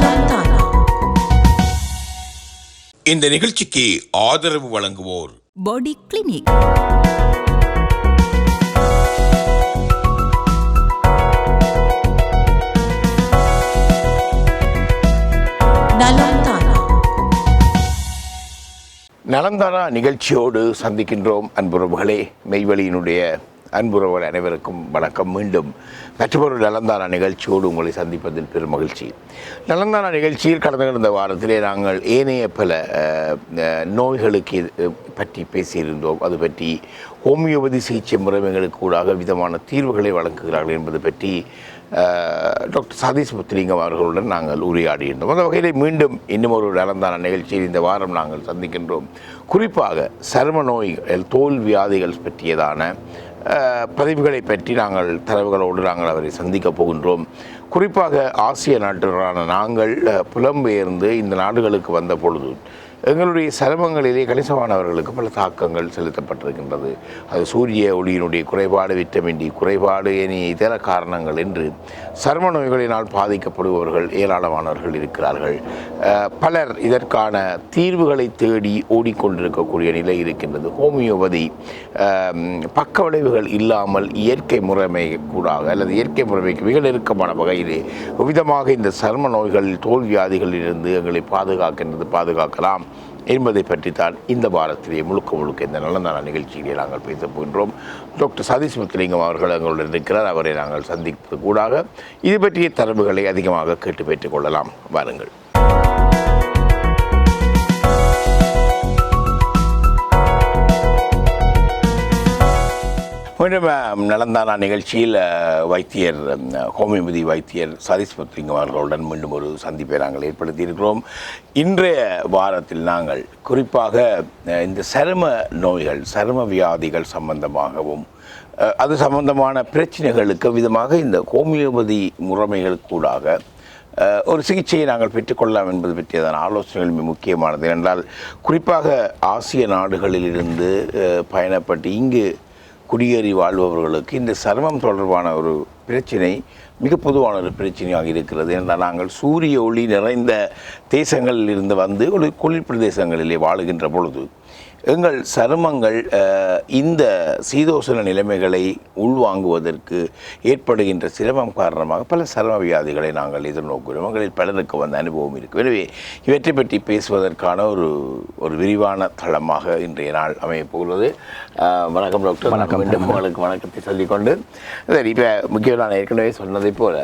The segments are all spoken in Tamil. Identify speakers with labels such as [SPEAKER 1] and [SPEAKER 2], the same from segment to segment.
[SPEAKER 1] நலம் தானா.
[SPEAKER 2] இந்த நிகழ்ச்சிக்கு ஆதரவு வழங்குவோர்
[SPEAKER 1] பாடி கிளினிக், நலம் தானா.
[SPEAKER 3] நலந்தானா நிகழ்ச்சியோடு சந்திக்கின்றோம் அன்புறவுகளே. மெய்வழியினுடைய அன்புறவுகள் அனைவருக்கும் வணக்கம். மீண்டும் மற்றொரு நலந்தானா நிகழ்ச்சியோடு உங்களை சந்திப்பதில் பெரும் மகிழ்ச்சி. நலந்தானா நிகழ்ச்சியில் கடந்த வாரத்திலே நாங்கள் ஏனைய பல நோய்களுக்கு பற்றி பேசியிருந்தோம். அது பற்றி ஹோமியோபதி சிகிச்சை முறைமைகளுக்கு கூடாக விதமான தீர்வுகளை வழங்குகிறார்கள் என்பது பற்றி டாக்டர் சதீஷ் முத்துலிங்கம் அவர்களுடன் நாங்கள் உரையாடியிருந்தோம். அந்த வகையில் மீண்டும் இன்னும் ஒரு நலந்தான நிகழ்ச்சியில் இந்த வாரம் நாங்கள் சந்திக்கின்றோம். குறிப்பாக சரும நோய்கள், தோல் வியாதிகள் பற்றியதான பதிவுகளை பற்றி நாங்கள் தரவுகளோடு நாங்கள் அவரை சந்திக்கப் போகின்றோம். குறிப்பாக ஆசிய நாட்டவரான நாங்கள் புலம்பெயர்ந்து இந்த நாடுகளுக்கு வந்த பொழுது எங்களுடைய சருமங்களிலே கணிசமானவர்களுக்கு பல தாக்கங்கள் செலுத்தப்பட்டிருக்கின்றது. அது சூரிய ஒளியினுடைய குறைபாடு, விட்டமின் டி குறைபாடு, இனி இதர காரணங்கள் என்று சரும நோய்களினால் பாதிக்கப்படுபவர்கள் ஏராளமானவர்கள் இருக்கிறார்கள். பலர் இதற்கான தீர்வுகளை தேடி ஓடிக்கொண்டிருக்கக்கூடிய நிலை இருக்கின்றது. ஹோமியோபதி பக்க விளைவுகள் இல்லாமல் இயற்கை முறைமை கூடாக அல்லது இயற்கை முறைமைக்கு மிக நெருக்கமான வகையிலே விதமாக இந்த சரும நோய்கள், தோல் வியாதிகளிலிருந்து எங்களை பாதுகாக்கலாம் என்பதை பற்றித்தான் இந்த வாரத்திலே முழுக்க இந்த நலந்தான நிகழ்ச்சியிலே நாங்கள் பேசப் போகின்றோம். டாக்டர் சதீஷ் முத்துலிங்கம் அவர்கள் எங்களுடன் இருக்கிறார். அவரை நாங்கள் சந்திப்பது கூடாக இது பற்றிய தரவுகளை அதிகமாக கேட்டு பெற்றுக் கொள்ளலாம். வாருங்கள். மீண்டும் நலந்தானா நிகழ்ச்சியில் வைத்தியர், ஹோமியோபதி வைத்தியர் சதீஷ் முத்துலிங்கம் அவர்களுடன் மீண்டும் ஒரு சந்திப்பை நாங்கள் ஏற்படுத்தியிருக்கிறோம். இன்றைய வாரத்தில் நாங்கள் குறிப்பாக இந்த சரும நோய்கள், சரும வியாதிகள் சம்பந்தமாகவும் அது சம்பந்தமான பிரச்சனைகளுக்கு விதமாக இந்த ஹோமியோபதி முறைமைகள் கூடாக ஒரு சிகிச்சையை நாங்கள் பெற்றுக்கொள்ளலாம் என்பது பற்றியதான ஆலோசனைகள் மிக முக்கியமானது. என்றால் குறிப்பாக ஆசிய நாடுகளிலிருந்து பயணப்பட்டு இங்கு குடியேறி வாழ்பவர்களுக்கு இந்த சருமம் தொடர்பான ஒரு பிரச்சினை மிக பொதுவான ஒரு பிரச்சனையாக இருக்கிறது. என்றால் நாங்கள் சூரிய ஒளி நிறைந்த தேசங்களில் இருந்து வந்து ஒரு குளிர் பிரதேசங்களிலே வாழுகின்ற பொழுது எங்கள் சருமங்கள் இந்த சீதோசன நிலைமைகளை உள்வாங்குவதற்கு ஏற்படுகின்ற சிரமம் காரணமாக பல சரும வியாதிகளை நாங்கள் எதிர்நோக்குகிறோம். எங்களில் பலருக்கு வந்த அனுபவம் இருக்குது. எனவே இவற்றை பற்றி பேசுவதற்கான ஒரு விரிவான தளமாக இன்றைய நாள் அமையப் போகிறது. வணக்கம் டாக்டர்.
[SPEAKER 4] வணக்கம்.
[SPEAKER 3] மீண்டும் உங்களுக்கு வணக்கத்தை சொல்லிக்கொண்டு, சரி, இப்போ முக்கியமாக நான் ஏற்கனவே சொன்னதை போல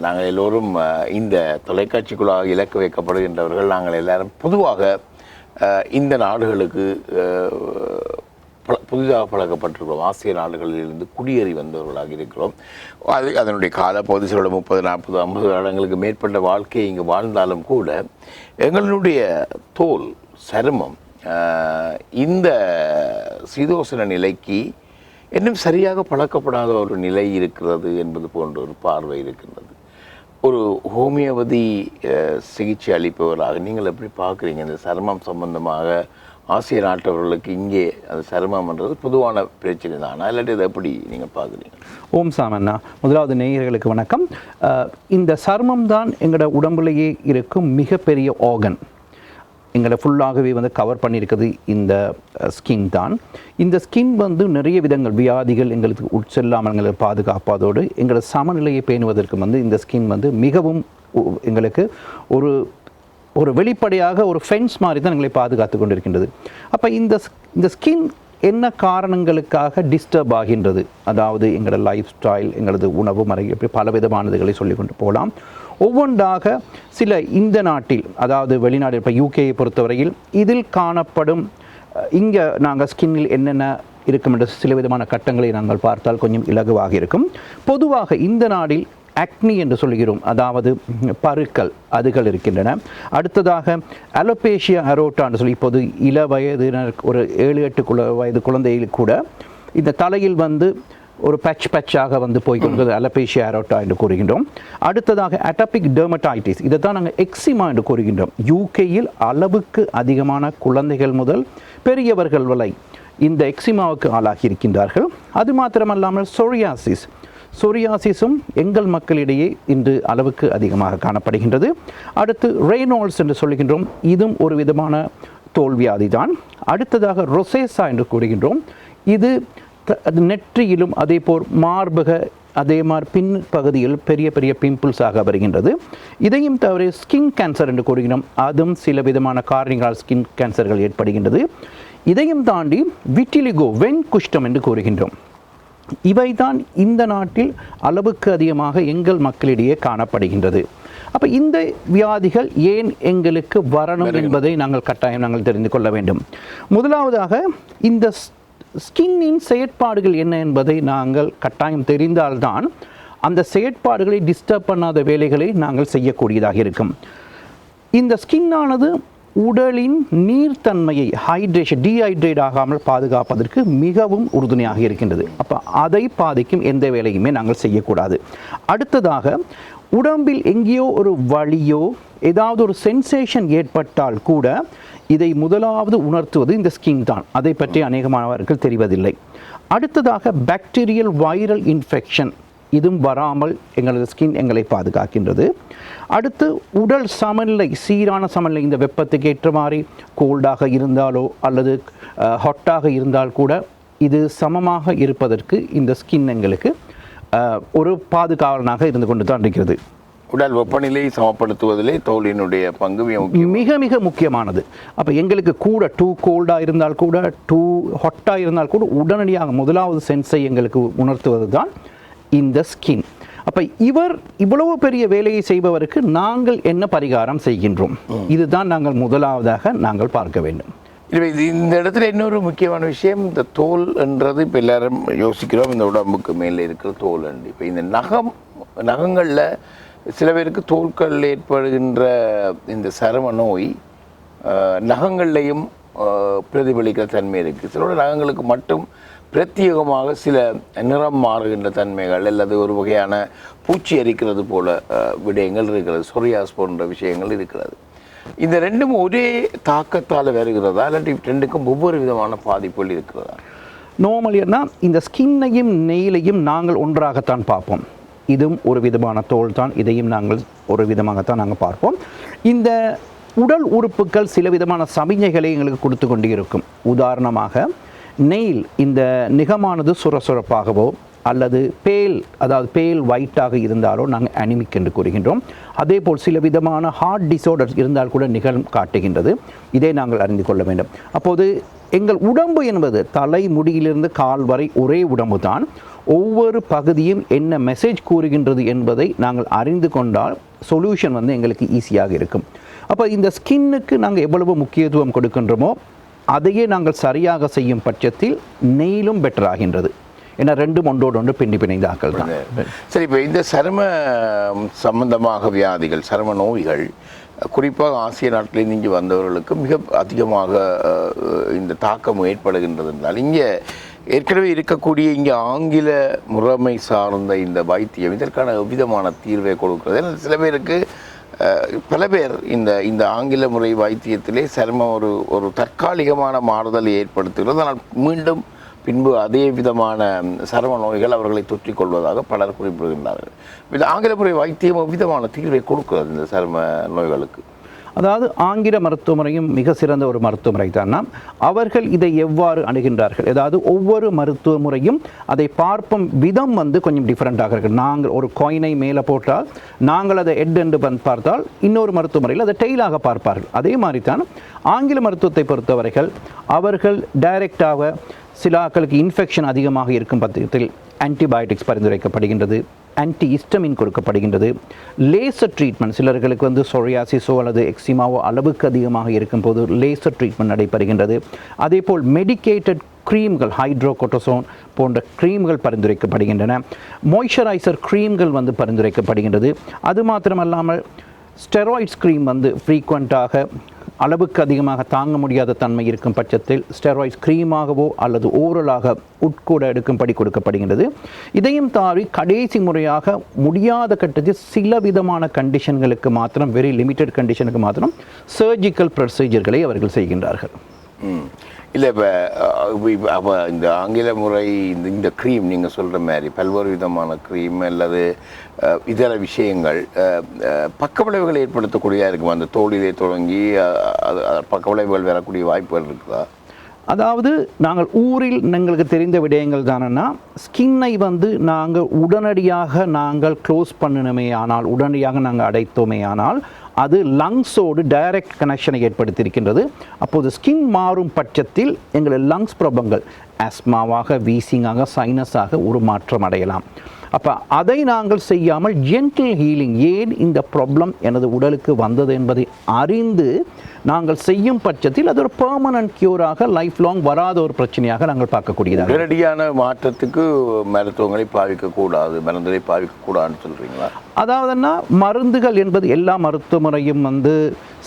[SPEAKER 3] நாங்கள் எல்லோரும் இந்த தொலைக்காட்சிக்குள்ளாக இலக்கு வைக்கப்படுகின்றவர்கள். நாங்கள் எல்லாரும் பொதுவாக இந்த நாடுகளுக்கு புதிதாக பழக்கப்பட்டிருக்கிறோம். ஆசிய நாடுகளிலிருந்து குடியேறி வந்தவர்களாக இருக்கிறோம். அதனுடைய காலப்பகுதி சில 30, 40, 50 வருடங்களுக்கு மேற்பட்ட வாழ்க்கையை இங்கு வாழ்ந்தாலும் கூட எங்களுடைய தோல், சருமம் இந்த சீதோசன நிலைக்கு இன்னும் சரியாக பழக்கப்படாத ஒரு நிலை இருக்கிறது என்பது போன்ற ஒரு பார்வை இருக்கின்றது. ஒரு ஹோமியோபதி சிகிச்சை அளிப்பவராக நீங்கள் எப்படி பார்க்குறீங்க? இந்த சருமம் சம்பந்தமாக ஆசிய நாட்டவர்களுக்கு இங்கே அந்த சருமம்ன்றது பொதுவான பிரச்சனை தானா, இல்லாட்டி இதை எப்படி நீங்கள் பார்க்குறீங்க?
[SPEAKER 4] ஓம் சாமண்ணா, முதலாவது நேயர்களுக்கு வணக்கம். இந்த சருமம் தான் எங்களோட உடம்புலேயே இருக்கும் மிகப்பெரிய ஆர்கன். எங்களை ஃபுல்லாகவே கவர் பண்ணியிருக்கிறது இந்த ஸ்கின் தான். இந்த ஸ்கின் நிறைய விதங்கள் வியாதிகள் எங்களுக்கு உட்செல்லாமல் எங்களை பாதுகாப்பதோடு எங்களோட சமநிலையை பேணுவதற்கு இந்த ஸ்கின் மிகவும் எங்களுக்கு ஒரு வெளிப்படையாக ஒரு ஃபென்ஸ் மாதிரி தான் எங்களை பாதுகாத்து கொண்டிருக்கின்றது. அப்போ இந்த ஸ்கின் என்ன காரணங்களுக்காக டிஸ்டர்ப் ஆகின்றது, அதாவது எங்களோட லைஃப் ஸ்டைல், எங்களது உணவு முறை, எப்படி பலவிதமானதுகளை சொல்லிக்கொண்டு போகலாம். ஒவ்வொன்றாக சில இந்த நாட்டில், அதாவது வெளிநாடு, இப்போ யூகேயை பொறுத்தவரையில் இதில் காணப்படும் இங்கே நாங்கள் ஸ்கின்னில் என்னென்ன இருக்கும் என்ற சில விதமான கட்டங்களை நாங்கள் பார்த்தால் கொஞ்சம் இலகுவாக இருக்கும். பொதுவாக இந்த நாடில் ஆக்னி என்று சொல்கிறோம், அதாவது பருக்கள், அதுகள் இருக்கின்றன. அடுத்ததாக அலோபேஷியா அரோட்டா என்று சொல்லி இப்போது இள வயதினர் ஒரு 7-8 வயது குழந்தைகளுக்கு கூட இந்த தலையில் ஒரு பேட்சாக போய்கொண்டு அலோபேஷியா அரோட்டா என்று கூறுகின்றோம். அடுத்ததாக அட்டாபிக் டெர்மடைட்டிஸ், இதை தான் நாங்கள் எக்ஸிமா என்று கூறுகின்றோம். யூகேயில் அளவுக்கு அதிகமான குழந்தைகள் முதல் பெரியவர்கள் வரை இந்த எக்ஸிமாவுக்கு ஆளாகி இருக்கின்றார்கள். அது மாத்திரமல்லாமல் சொரியாசிஸ், சொரியாசிஸும் எங்கள் மக்களிடையே இன்று அளவுக்கு அதிகமாக காணப்படுகின்றது. அடுத்து ரெய்னால்ட்ஸ் என்று சொல்லுகின்றோம், இதுவும் ஒரு விதமான தோல்வியாதி தான். அடுத்ததாக ரொசேசா என்று கூறுகின்றோம், இது நெற்றியிலும் அதே போல் மார்பக அதே மாதிரி பின் பகுதியில் பெரிய பெரிய பிம்பிள்ஸாக வருகின்றது. இதையும் தவிர ஸ்கின் கேன்சர் என்று கூறுகிறோம், அதுவும் சில விதமான காரணங்களால் ஸ்கின் கேன்சர்கள் ஏற்படுகின்றது. இதையும் தாண்டி விட்டிலிகோ வெண்குஷ்டம் என்று கூறுகின்றோம். இவைதான் இந்த நாட்டில் அளவுக்கு அதிகமாக எங்கள் மக்களிடையே காணப்படுகின்றது. அப்போ இந்த வியாதிகள் ஏன் எங்களுக்கு வரணும் என்பதை நாங்கள் தெரிந்து கொள்ள வேண்டும். முதலாவதாக இந்த ஸ்கின்னின் செயற்பாடுகள் என்ன என்பதை நாங்கள் கட்டாயம் தெரிந்தால்தான் அந்த செயற்பாடுகளை டிஸ்டர்ப் பண்ணாத வேலைகளை நாங்கள் செய்யக்கூடியதாக இருக்கும். இந்த ஸ்கின்னானது உடலின் நீர்த்தன்மையை டீஹைட்ரேட் ஆகாமல் பாதுகாப்பதற்கு மிகவும் உறுதுணையாக இருக்கின்றது. அப்போ அதை பாதிக்கும் எந்த வேலையுமே நாங்கள் செய்யக்கூடாது. அடுத்ததாக உடம்பில் எங்கேயோ ஒரு வலியோ ஏதாவது ஒரு சென்சேஷன் ஏற்பட்டால் கூட இதை முதலாவது உணர்த்துவது இந்த ஸ்கின் தான். அதை பற்றி அநேகமானவர்கள் தெரிவதில்லை. அடுத்ததாக பாக்டீரியல் வைரல் இன்ஃபெக்ஷன், இதுவும் வராமல் எங்களது ஸ்கின் எங்களை பாதுகாக்கின்றது. அடுத்து உடல் சமநிலை, சீரான சமநிலை, இந்த வெப்பத்துக்கு ஏற்ற மாதிரி கோல்டாக இருந்தாலோ அல்லது ஹாட்டாக இருந்தால் கூட இது சமமாக இருப்பதற்கு இந்த ஸ்கின் எங்களுக்கு ஒரு பாதுகாவலனாக இருந்து கொண்டு தான் இருக்கிறது.
[SPEAKER 3] உடல் வெப்பநிலையை சமப்படுத்துவதிலே தோலினுடைய பங்கு
[SPEAKER 4] மிக மிக முக்கியமானது. அப்போ எங்களுக்கு கூட டூ கோல்டாக இருந்தால் கூட டூ ஹாட்டாக இருந்தால் கூட உடனடியாக முதலாவது சென்ஸை எங்களுக்கு உணர்த்துவது தான் இந்த ஸ்கின். அப்போ இவ்வளவு பெரிய வேலையை செய்பவருக்கு நாங்கள் என்ன பரிகாரம் செய்கின்றோம், இதுதான் நாங்கள் முதலாவதாக நாங்கள் பார்க்க வேண்டும்.
[SPEAKER 3] இந்த இடத்துல இன்னொரு முக்கியமான விஷயம், இந்த தோல் என்றது இப்போ எல்லாரும் யோசிக்கிறோம், இந்த உடம்புக்கு மேலே இருக்கிற தோல் என்று. இப்போ இந்த நகங்களில் சில பேருக்கு தோல்கள் ஏற்படுகின்ற இந்த சரும நோய் நகங்கள்லையும் பிரதிபலிக்கிற தன்மை இருக்குது. சிலோட நகங்களுக்கு மட்டும் பிரத்யேகமாக சில நிறம் மாறுகின்ற தன்மைகள் அல்லது ஒரு வகையான பூச்சி அரிக்கிறது போல விடயங்கள் இருக்கிறது, சொரியாஸ் போன்ற விஷயங்கள் இருக்கிறது. இந்த ரெண்டும் ஒரே தாக்கத்தால் வருகிறதா இல்லாட்டி ரெண்டுக்கும் ஒவ்வொரு விதமான பாதிப்புகள் இருக்கிறதா?
[SPEAKER 4] நார்மலியா இந்த ஸ்கின்னையும் நெயிலையும் நாங்கள் ஒன்றாகத்தான் பார்ப்போம். இதுவும் ஒரு விதமான தோல் தான், இதையும் நாங்கள் ஒரு விதமாகத்தான் நாங்கள் பார்ப்போம். இந்த உடல் உறுப்புகள் சில விதமான சமிஞ்சைகளை எங்களுக்கு கொடுத்து கொண்டு இருக்கும். உதாரணமாக நெயில், இந்த நிகமானது சுரசுரப்பாகவோ அல்லது பேல் ஒயிட்டாக இருந்தாலோ நாங்கள் அனிமிக் என்று கூறுகின்றோம். அதே போல் சில விதமான ஹார்ட் டிஸார்டர் இருந்தால் கூட நிகழ் காட்டுகின்றது. இதை நாங்கள் அறிந்து கொள்ள வேண்டும். அப்போது எங்கள் உடம்பு என்பது தலை முடியிலிருந்து கால் வரை ஒரே உடம்பு தான். ஒவ்வொரு பகுதியும் என்ன மெசேஜ் கூறுகின்றது என்பதை நாங்கள் அறிந்து கொண்டால் சொல்யூஷன் எங்களுக்கு ஈஸியாக இருக்கும். அப்போ இந்த ஸ்கின்னுக்கு நாங்கள் எவ்வளவு முக்கியத்துவம் கொடுக்கின்றோமோ அதையே நாங்கள் சரியாக செய்யும் பட்சத்தில் நெயிலும் பெட்டர் ஆகின்றது. ஏன்னா ரெண்டும் ஒன்றோடு ஒன்று பிணைந்த ஆக்கள் தான்.
[SPEAKER 3] சரி, இப்போ இந்த சரும சம்பந்தமாக வியாதிகள், சரும நோய்கள் குறிப்பாக ஆசிய நாட்டிலிருந்து இங்கே வந்தவர்களுக்கு மிக அதிகமாக இந்த தாக்கம் ஏற்படுகின்றது என்றால், இங்கே ஏற்கனவே இருக்கக்கூடிய இங்கே ஆங்கில முறைமை சார்ந்த இந்த வைத்தியம் இதற்கான விதமான தீர்வை கொடுக்கிறது. ஏன்னா சில பேருக்கு பல பேர் இந்த ஆங்கில முறை வைத்தியத்திலே சருமம் ஒரு தற்காலிகமான மாறுதலை ஏற்படுத்துகிறது. ஆனால் மீண்டும் பின்பு அதே விதமான சரும நோய்கள் அவர்களை தொற்றிக் கொள்வதாக பலர் குறிப்பிடுகின்றார்கள். இந்த ஆங்கில முறை வைத்தியம் விதமான தீர்வை கொடுக்கிறது இந்த சரும நோய்களுக்கு.
[SPEAKER 4] அதாவது ஆங்கில மருத்துவ முறையும் மிக சிறந்த ஒரு மருத்துவ முறை தான். அவர்கள் இதை எவ்வாறு அணுகின்றார்கள், அதாவது ஒவ்வொரு மருத்துவ முறையும் அதை பார்க்கும் விதம் கொஞ்சம் டிஃப்ரெண்ட்டாக இருக்குது. நாங்கள் ஒரு காயினை மேலே போட்டால் நாங்கள் அதை ஹெட் என்று பார்த்தால் இன்னொரு மருத்துவ முறையில் அதை டெய்லாக பார்ப்பார்கள். அதே மாதிரி தான் ஆங்கில மருத்துவத்தை பொறுத்தவரைகள் அவர்கள் டைரெக்டாக சில ஆக்களுக்கு இன்ஃபெக்ஷன் அதிகமாக இருக்கும் பட்சத்தில் ஆன்டிபயோட்டிக்ஸ் பரிந்துரைக்கப்படுகின்றது, ஆன்டி ஹிஸ்டமின் கொடுக்கப்படுகின்றது. லேசர் ட்ரீட்மெண்ட், சிலர்களுக்கு சொரியாசிஸோ அல்லது எக்ஸிமாவோ அளவுக்கு அதிகமாக இருக்கும்போது லேசர் ட்ரீட்மெண்ட் நடைபெறுகின்றது. அதே போல் மெடிக்கேட்டட் க்ரீம்கள், ஹைட்ரோகோட்டோசோன் போன்ற க்ரீம்கள் பரிந்துரைக்கப்படுகின்றன. மாய்ஸ்சரைசர் க்ரீம்கள் பரிந்துரைக்கப்படுகின்றது. அது மாத்திரமல்லாமல் ஸ்டெராய்ட்ஸ் க்ரீம் ஃப்ரீக்வெண்ட்டாக அளவுக்கு அதிகமாக தாங்க முடியாத தன்மை இருக்கும் பட்சத்தில் ஸ்டெராய்ட்ஸ் க்ரீமாகவோ அல்லது ஓரலாக உட்கூட எடுக்கும்படி கொடுக்கப்படுகின்றது. இதையும் தாண்டி கடைசி முறையாக முடியாத கட்டத்தில் சில விதமான கண்டிஷன்களுக்கு மாத்திரம், வெரி லிமிட்டட் கண்டிஷனுக்கு மாத்திரம் சர்ஜிக்கல் ப்ரொசீஜர்களை அவர்கள் செய்கின்றார்கள்.
[SPEAKER 3] இல்லை இப்போ அப்போ இந்த ஆங்கில முறை இந்த க்ரீம் நீங்கள் சொல்கிற மாதிரி பல்வேறு விதமான க்ரீம் அல்லது இதர விஷயங்கள் பக்கவிளைவுகளை ஏற்படுத்தக்கூடியதாக இருக்கும். அந்த தோலிலே தொடங்கி அது பக்கவிளைவுகள் வரக்கூடிய வாய்ப்புகள் இருக்குதா?
[SPEAKER 4] அதாவது நாங்கள் ஊரில் எங்களுக்கு தெரிந்த விடயங்கள் தானேன்னா, ஸ்கின்னை வந்து நாங்கள் உடனடியாக க்ளோஸ் பண்ணணுமே ஆனால், உடனடியாக நாங்கள் அடைத்தோமே ஆனால் அது லங்ஸோடு டைரக்ட் கனெக்ஷனை ஏற்படுத்தியிருக்கின்றது. அப்போது ஸ்கின் மாறும் பட்சத்தில் எங்கள் லங்ஸ் ப்ராப்ளங்கள் ஆஸ்மாவாக, வீசிங்காக, சைனஸாக ஒரு மாற்றம் அடையலாம். அப்போ அதை நாங்கள் செய்யாமல் ஜென்டில் ஹீலிங், ஏன் இந்த ப்ராப்ளம் எனது உடலுக்கு வந்தது என்பதை அறிந்து நாங்கள் செய்யும் பட்சத்தில் அது ஒரு பெர்மனன்ட் கியூராக லைஃப் லாங் வராத ஒரு பிரச்சனையாக நாங்கள் பார்க்கக்கூடியதாக.
[SPEAKER 3] நேரடியான மாற்றத்துக்கு மருத்துவங்களை பாவிக்கக்கூடாது, மருந்துகளை பாவிக்கக்கூடாதுன்னு சொல்கிறீங்களா?
[SPEAKER 4] அதாவதுன்னா மருந்துகள் என்பது எல்லா மருத்துவ முறையும் வந்து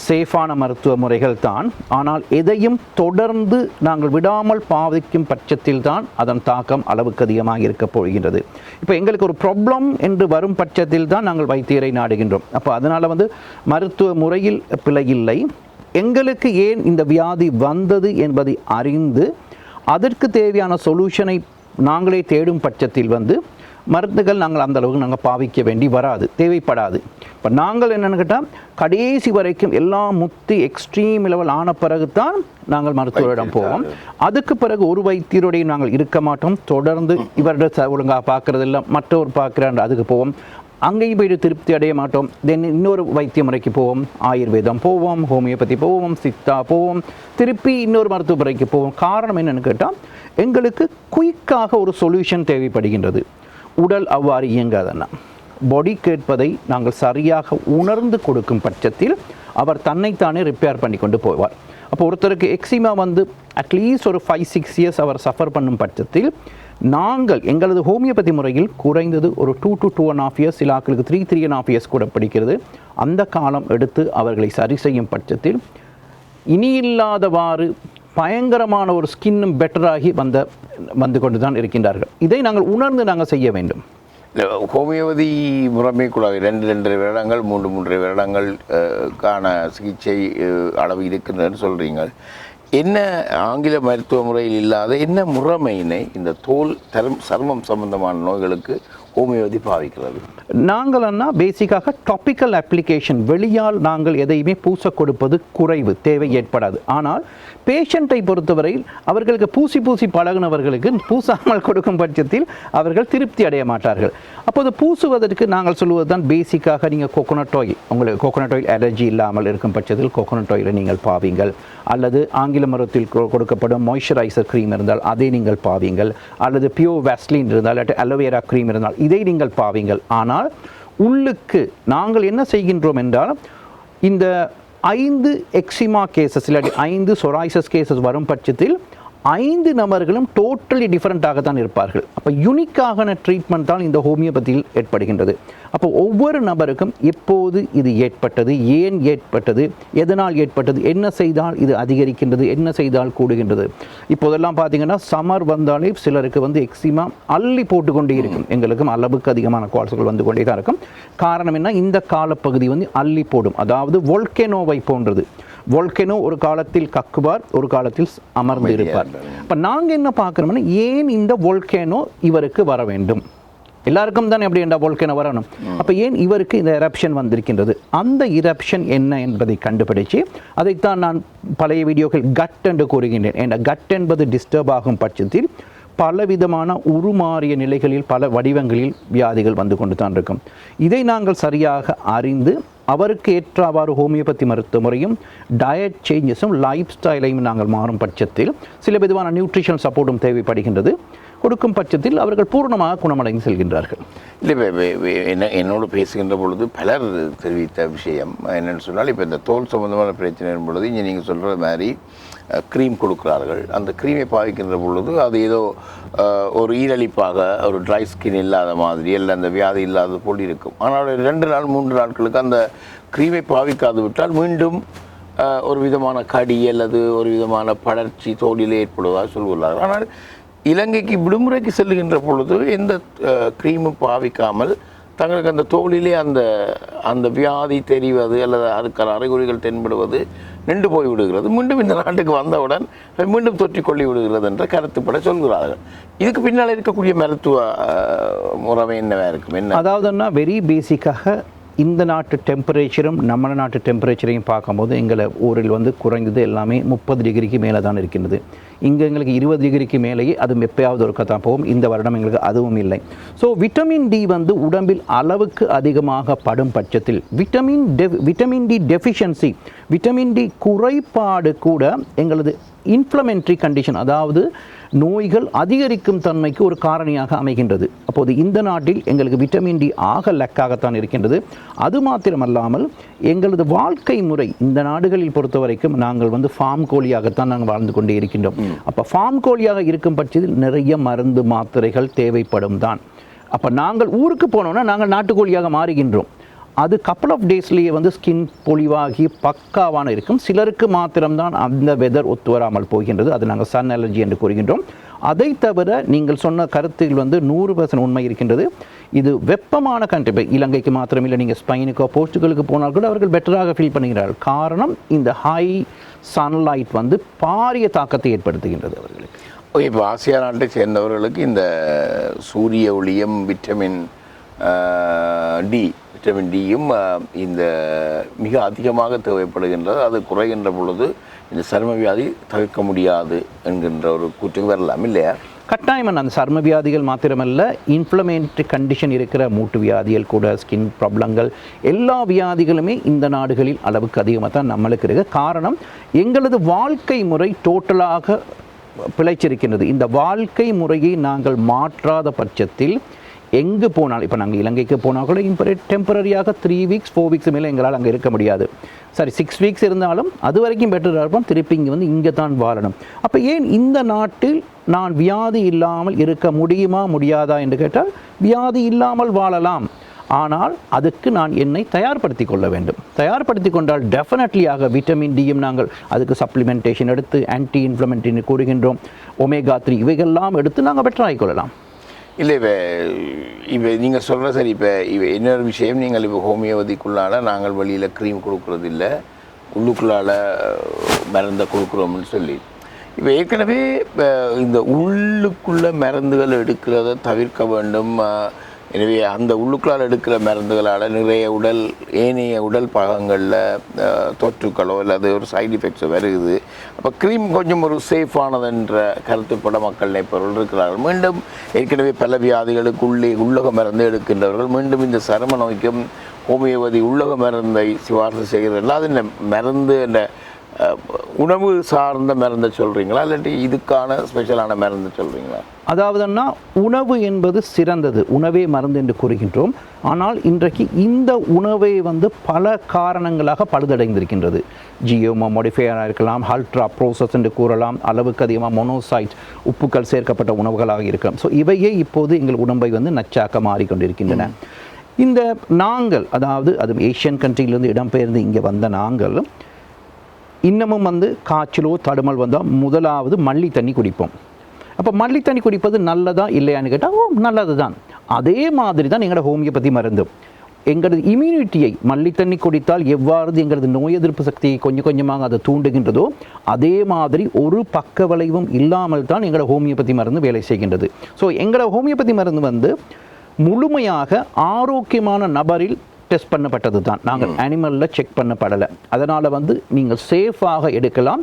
[SPEAKER 4] சேஃபான மருத்துவ முறைகள் தான். ஆனால் எதையும் தொடர்ந்து நாங்கள் விடாமல் பாவிக்கும் பட்சத்தில் தான் அதன் தாக்கம் அளவுக்கு அதிகமாக இருக்க போகின்றது. இப்போ எங்களுக்கு ஒரு ப்ராப்ளம் என்று வரும் பட்சத்தில் தான் நாங்கள் வைத்தியரை நாடுகின்றோம். அப்போ அதனால் வந்து மருத்துவ முறையில் பிழை இல்லை. எங்களுக்கு ஏன் இந்த வியாதி வந்தது என்பதை அறிந்து அதற்கு தேவையான சொல்யூஷனை நாங்களே தேடும் பட்சத்தில் வந்து மருந்துகள் நாங்கள் அந்த அளவுக்கு நாங்கள் பாவிக்க வேண்டி வராது, தேவைப்படாது. இப்போ நாங்கள் என்னென்னு கேட்டால் கடைசி வரைக்கும் எல்லாம் முத்தி எக்ஸ்ட்ரீம் லெவல் ஆன பிறகு தான் நாங்கள் மருத்துவரிடம் போவோம். அதுக்கு பிறகு ஒரு வைத்தியருடைய நாங்கள் இருக்க மாட்டோம். தொடர்ந்து இவருடைய ஒழுங்காக பார்க்குறதில்ல, மற்றவர் பார்க்குறாண்டு அதுக்கு போவோம். அங்கேயும் போய்ட்டு திருப்தி அடைய மாட்டோம். தென் இன்னொரு வைத்திய முறைக்கு போவோம், ஆயுர்வேதம் போவோம், ஹோமியோபதி போவோம், சித்தா போவோம், திருப்பி இன்னொரு மருத்துவ முறைக்கு போவோம். காரணம் என்னென்னு கேட்டால் எங்களுக்கு குயிக்காக ஒரு சொல்யூஷன் தேவைப்படுகின்றது. உடல் அவ்வாறு இயங்காதன்னா பாடி கேட்பதை நாங்கள் சரியாக உணர்ந்து கொடுக்கும் பட்சத்தில் அவர் தன்னைத்தானே ரிப்பேர் பண்ணி கொண்டு போவார். அப்போ ஒருத்தருக்கு எக்ஸிமா வந்து அட்லீஸ்ட் ஒரு 5-6 இயர்ஸ் அவர் சஃபர் பண்ணும் பட்சத்தில் நாங்கள் எங்களது ஹோமியோபதி முறையில் குறைந்தது ஒரு 2 to 2.5 இயர்ஸ், சில ஆக்களுக்கு 3.5 இயர்ஸ் கூட படிக்கிறது. அந்த காலம் எடுத்து அவர்களை சரி செய்யும் பட்சத்தில் இனியில்லாதவாறு பயங்கரமான ஒரு ஸ்கின்னும் பெட்டராகி வந்து கொண்டு தான் இருக்கின்றார்கள். இதை நாங்கள் உணர்ந்து நாங்கள் செய்ய வேண்டும்.
[SPEAKER 3] ஹோமியோபதி முறைமைக்குள்ளாக 2-2.5 வருடங்கள் 3-3.5 வருடங்கள் காண சிகிச்சை அளவு இருக்குதுன்னு சொல்கிறீங்க. என்ன ஆங்கில மருத்துவ முறையில் இல்லாத என்ன முறைமையினை இந்த தோல் சர்மம் சம்பந்தமான நோய்களுக்கு ஹோமியோபதி பாவிக்கிறது?
[SPEAKER 4] நாங்கள் பேசிக்காக டாபிக்கல் அப்ளிகேஷன், வெளியால் நாங்கள் எதையுமே பூச கொடுப்பது குறைவு, தேவை ஏற்படாது. ஆனால் பேஷண்ட்டை பொறுத்தவரையில் அவர்களுக்கு பூசி பழகினவர்களுக்கு பூசாமல் கொடுக்கும் பட்சத்தில் அவர்கள் திருப்தி அடைய மாட்டார்கள். அப்போது பூசுவதற்கு நாங்கள் சொல்லுவது தான் பேசிக்காக நீங்கள் கோகோனட் ஆயில், உங்களுக்கு கோகோனட் ஆயில் அலர்ஜி இல்லாமல் இருக்கும் பட்சத்தில் கோகோனட் ஆயிலை நீங்கள் பாவீங்கள், அல்லது ஆங்கில மருத்துவத்தில் கொடுக்கப்படும் மாய்ஸ்சரைசர் க்ரீம் இருந்தால் அதை நீங்கள் பாவீங்கள், அல்லது பியூர் வேஸ்லின் இருந்தால், அல்லது அலோவேரா க்ரீம் இருந்தால் இதை நீங்கள் பாவீங்கள். ஆனால் உள்ளுக்கு நாங்கள் என்ன செய்கின்றோம் என்றால், இந்த 5 எக்ஸிமா கேசஸ் இல்லாட்டி 5 சொராய்சஸ் கேசஸ் வரும் பட்சத்தில் 5 நபர்களும் டோட்டலி டிஃப்ரெண்ட்டாக தான் இருப்பார்கள். அப்போ யூனிக்கான ட்ரீட்மெண்ட் தான் இந்த ஹோமியோபதியில் ஏற்படுகின்றது. அப்போ ஒவ்வொரு நபருக்கும் எப்போது இது ஏற்பட்டது, ஏன் ஏற்பட்டது, எதனால் ஏற்பட்டது, என்ன செய்தால் இது அதிகரிக்கின்றது, என்ன செய்தால் கூடுகின்றது. இப்போதெல்லாம் பார்த்தீங்கன்னா சம்மர் வந்தாலே சிலருக்கு வந்து எக்ஸிமா அள்ளி போட்டுக்கொண்டே இருக்கும். எங்களுக்கும் அளவுக்கு அதிகமான கால்ஸ்கள் வந்து கொண்டே தான் இருக்கும். காரணம் என்ன, இந்த காலப்பகுதி வந்து அள்ளி போடும், அதாவது வோல்கேனோவை போன்றது. வோல்கேனோ ஒரு காலத்தில் கக்குவார், ஒரு காலத்தில் அமர்ந்து இருப்பார். இப்போ நாங்கள் என்ன பார்க்குறோம்னா, ஏன் இந்த வோல்கேனோ இவருக்கு வர வேண்டும்? எல்லாருக்கும் தானே எப்படி என்ற வோல்கேனோ வரணும். அப்போ ஏன் இவருக்கு இந்த இரப்ஷன் வந்திருக்கின்றது? அந்த இரப்ஷன் என்ன என்பதை கண்டுபிடிச்சு அதைத்தான் நான் பழைய வீடியோக்கள் கட் என்று கூறுகின்றேன். ஏன்னா கட் என்பது டிஸ்டர்ப் ஆகும் பட்சத்தில் பலவிதமான உருமாறிய நிலைகளில் பல வடிவங்களில் வியாதிகள் வந்து கொண்டு தான் இருக்கும். இதை நாங்கள் சரியாக அறிந்து அவருக்கு ஏற்றவாறு ஹோமியோபதி மருத்துவ முறையும் டயட் சேஞ்சஸும் லைஃப் ஸ்டைலையும் நாங்கள் மாறும் பட்சத்தில் சில விதமான நியூட்ரிஷன் சப்போர்ட்டும் தேவைப்படுகின்றது. கொடுக்கும் பட்சத்தில் அவர்கள் பூர்ணமாக குணமடைந்து செல்கின்றார்கள்.
[SPEAKER 3] இல்லை, என்னோடு பேசுகின்ற பொழுது பலர் தெரிவித்த விஷயம் என்னென்னு சொன்னால், இப்போ இந்த தோல் சம்பந்தமான பிரச்சனை பொழுது இங்கே நீங்கள் சொல்கிற மாதிரி க்ரீம் கொடுக்குறார்கள். அந்த க்ரீமை பாவிக்கின்ற பொழுது அது ஏதோ ஒரு ஈரழிப்பாக, ஒரு ட்ரை ஸ்கின் இல்லாத மாதிரி, இல்லை அந்த வியாதி இல்லாத போல் இருக்கும். ஆனால் 2 நாள் 3 நாட்களுக்கு அந்த க்ரீமை பாவிக்காது விட்டால் மீண்டும் ஒரு விதமான கடி அல்லது ஒரு விதமான படர்ச்சி தோலிலே ஏற்படுவதாக சொல்கிறார்கள். ஆனால் இலங்கைக்கு விடுமுறைக்கு செல்லுகின்ற பொழுது எந்த க்ரீமும் பாவிக்காமல் தங்களுக்கு அந்த தோலிலே அந்த அந்த வியாதி தெரிவது அல்லது அதுக்கான அறிகுறிகள் தென்படுவது நின்று போய் விடுகிறது. மீண்டும் இந்த நாட்டுக்கு வந்தவுடன் மீண்டும் தொற்றிக்கொள்ளி விடுகிறது என்ற கருத்துப்பட சொல்கிறார்கள். இதுக்கு பின்னால் இருக்கக்கூடிய மருத்துவ முறைமை என்னவா இருக்கும்? என்ன
[SPEAKER 4] அதாவதுன்னா வெரி பேசிக்காக இந்த நாட்டு டெம்பரேச்சரும் நம்ம நாட்டு டெம்பரேச்சரையும் பார்க்கும்போது எங்களை ஊரில் வந்து குறைந்தது எல்லாமே 30 டிகிரிக்கு மேலே தான் இருக்கின்றது. இங்கே எங்களுக்கு 20 டிகிரிக்கு மேலேயே அது எப்பயாவது ஒருக்க தான் போகும். இந்த வருடம் எங்களுக்கு அதுவும் இல்லை. ஸோ விட்டமின் டி வந்து உடம்பில் அளவுக்கு அதிகமாக படும் பட்சத்தில் vitamin D deficiency, vitamin D குறைபாடு கூட எங்களது இன்ஃப்ளமெண்ட்ரி கண்டிஷன், அதாவது நோய்கள் அதிகரிக்கும் தன்மைக்கு ஒரு காரணியாக அமைகின்றது. அப்போது இந்த நாட்டில் எங்களுக்கு விட்டமின் டி ஆக லக்காகத்தான் இருக்கின்றது. அது மாத்திரமல்லாமல் எங்களது வாழ்க்கை முறை இந்த நாடுகளில் பொறுத்த வரைக்கும் நாங்கள் வந்து ஃபார்ம் கோழியாகத்தான் நாங்கள் வாழ்ந்து கொண்டே இருக்கின்றோம். அப்போ ஃபார்ம் கோழியாக இருக்கும் பட்சத்தில் நிறைய மருந்து மாத்திரைகள் தேவைப்படும் தான். அப்போ நாங்கள் ஊருக்கு போனோன்னா நாங்கள் நாட்டுக்கோழியாக மாறுகின்றோம். அது கப்பல் ஆஃப் டேஸ்லேயே வந்து ஸ்கின் பொலிவாகி பக்காவான இருக்கும். சிலருக்கு மாத்திரம்தான் அந்த வெதர் ஒத்து வராமல் போகின்றது. அது நாங்கள் சன் அலர்ஜி என்று கூறுகின்றோம். அதை தவிர நீங்கள் சொன்ன கருத்தில் வந்து 100% உண்மை இருக்கின்றது. இது வெப்பமான கண்ட்ரி, இப்போ இலங்கைக்கு மாத்திரமில்லை, நீங்கள் ஸ்பெயினுக்கோ போர்ச்சுகலுக்கு போனால் கூட அவர்கள் பெட்டராக ஃபீல் பண்ணுகிறார்கள். காரணம் இந்த ஹை சன்லைட் வந்து பாரிய தாக்கத்தை ஏற்படுத்துகின்றது அவர்களுக்கு.
[SPEAKER 3] இப்போ ஆசியா நாட்டை சேர்ந்தவர்களுக்கு இந்த சூரிய ஒளியும் விட்டமின் டியும் இந்த மிக அதிகமாக தேவைப்படுகின்றது. அது குறைகின்ற பொழுது இந்த சர்ம வியாதி தவிர்க்க முடியாது என்கின்ற ஒரு கூற்றுக்கு வரலாம் இல்லையா?
[SPEAKER 4] கட்டாயமாக அந்த சர்ம வியாதிகள் மாத்திரமல்ல, இன்ஃப்ளமேட்டரி கண்டிஷன் இருக்கிற மூட்டு வியாதிகள் கூட, ஸ்கின் ப்ராப்ளங்கள், எல்லா வியாதிகளுமே இந்த நாடுகளில் அளவுக்கு அதிகமாக தான் நம்மளுக்கு இருக்குது. காரணம் எங்களது வாழ்க்கை முறை டோட்டலாக பிழைச்சிருக்கின்றது. இந்த வாழ்க்கை முறையை நாங்கள் மாற்றாத பட்சத்தில் எங்கே போனாலும், இப்போ நாங்கள் இலங்கைக்கு போனால் கூட டெம்பரரியாக 3 வீக்ஸ் 4 வீக்ஸ் மேலே எங்களால் அங்கே இருக்க முடியாது. சரி 6 வீக்ஸ் இருந்தாலும் அது வரைக்கும் பெட்டராக இருப்போம். திருப்பி இங்கே வந்து இங்கே தான் வாழணும். அப்போ ஏன் இந்த நாட்டில் நான் வியாதி இல்லாமல் இருக்க முடியுமா முடியாதா என்று கேட்டால் வியாதி இல்லாமல் வாழலாம். ஆனால் அதுக்கு நான் என்னை தயார்படுத்தி கொள்ள வேண்டும். தயார்படுத்தி கொண்டால் டெஃபினெட்லியாக விட்டமின் டியும் நாங்கள் அதுக்கு சப்ளிமெண்டேஷன் எடுத்து ஆன்டி இன்ஃப்ளமெண்ட்ரின்னு கூறுகின்றோம், ஒமேகா 3 இவைகள்லாம் எடுத்து நாங்கள் பெட்டராகிக் கொள்ளலாம்.
[SPEAKER 3] இல்லை இப்போ நீங்கள் சொல்கிற சரி. இப்போ இன்னொரு விஷயம், நீங்கள் இப்போ ஹோமியோபதிக்குள்ளால் நாங்கள் வெளியில் க்ரீம் கொடுக்குறது இல்லை, உள்ளுக்குள்ளால் மருந்தை கொடுக்குறோம்னு சொல்லி, இப்போ ஏற்கனவே இந்த உள்ளுக்குள்ளே மருந்துகள் எடுக்கிறத தவிர்க்க வேண்டும். எனவே அந்த உள்ளுக்குள்ளால் எடுக்கிற மருந்துகளால் நிறைய ஏனைய உடல் பாகங்களில் தொற்றுக்களோ அல்லது ஒரு சைடு எஃபெக்ட்ஸோ வருகுது. அப்போ க்ரீம் கொஞ்சம் ஒரு சேஃபானதுன்ற கருத்துப்பட மக்கள் நினைப்பவர்கள் இருக்கிறார்கள். மீண்டும் ஏற்கனவே பல வியாதிகளுக்கு உள்ளக மருந்து எடுக்கின்றவர்கள் மீண்டும் இந்த சரும நோய்க்கும் ஹோமியோபதி உள்ளக மருந்தை சிபாரிசு செய்கிறது. அது இந்த மருந்து என்ற உணவு சார்ந்த மருந்தை சொல்கிறீங்களா, இல்லாட்டி இதுக்கான ஸ்பெஷலான மருந்து சொல்கிறீங்களா?
[SPEAKER 4] அதாவதுன்னா உணவு என்பது சிறந்தது, உணவே மருந்து என்று கூறுகின்றோம். ஆனால் இன்றைக்கு இந்த உணவை வந்து பல காரணங்களாக பழுதடைந்திருக்கின்றது. ஜியோமோ மோடிஃபையராக இருக்கலாம், அல்ட்ரா ப்ரோசஸ் என்று கூறலாம், அளவுக்கு அதிகமாக மோனோசைட் உப்புக்கள் சேர்க்கப்பட்ட உணவுகளாக இருக்கலாம். ஸோ இவையே இப்போது எங்கள் உடம்பை வந்து நச்சாக்க மாறிக்கொண்டிருக்கின்றன. இந்த நாங்கள், அதாவது அது ஏஷியன் கண்ட்ரியிலிருந்து இடம்பெயர்ந்து இங்கே வந்த நாங்கள் இன்னமும் வந்து காய்ச்சலோ தடுமல் வந்தால் முதலாவது மல்லி தண்ணி குடிப்போம். அப்போ மல்லி தண்ணி குடிப்பது நல்லதா இல்லையான்னு கேட்டால் நல்லது தான். அதே மாதிரி தான் எங்களோட ஹோமியோபதி மருந்து எங்களது இம்யூனிட்டியை மல்லி தண்ணி குடித்தால் எவ்வாறு எங்களது நோய் எதிர்ப்பு சக்தியை கொஞ்சம் கொஞ்சமாக அதை தூண்டுகின்றதோ அதே மாதிரி ஒரு பக்க விளைவும் இல்லாமல் தான் எங்களோட ஹோமியோபதி மருந்து வேலை செய்கின்றது. ஸோ எங்களோட ஹோமியோபதி மருந்து வந்து முழுமையாக ஆரோக்கியமான நபரில் டெஸ்ட் பண்ணப்பட்டது தான். நாங்கள் அனிமலில் செக் பண்ணப்படலை. அதனால் வந்து நீங்கள் சேஃபாக எடுக்கலாம்.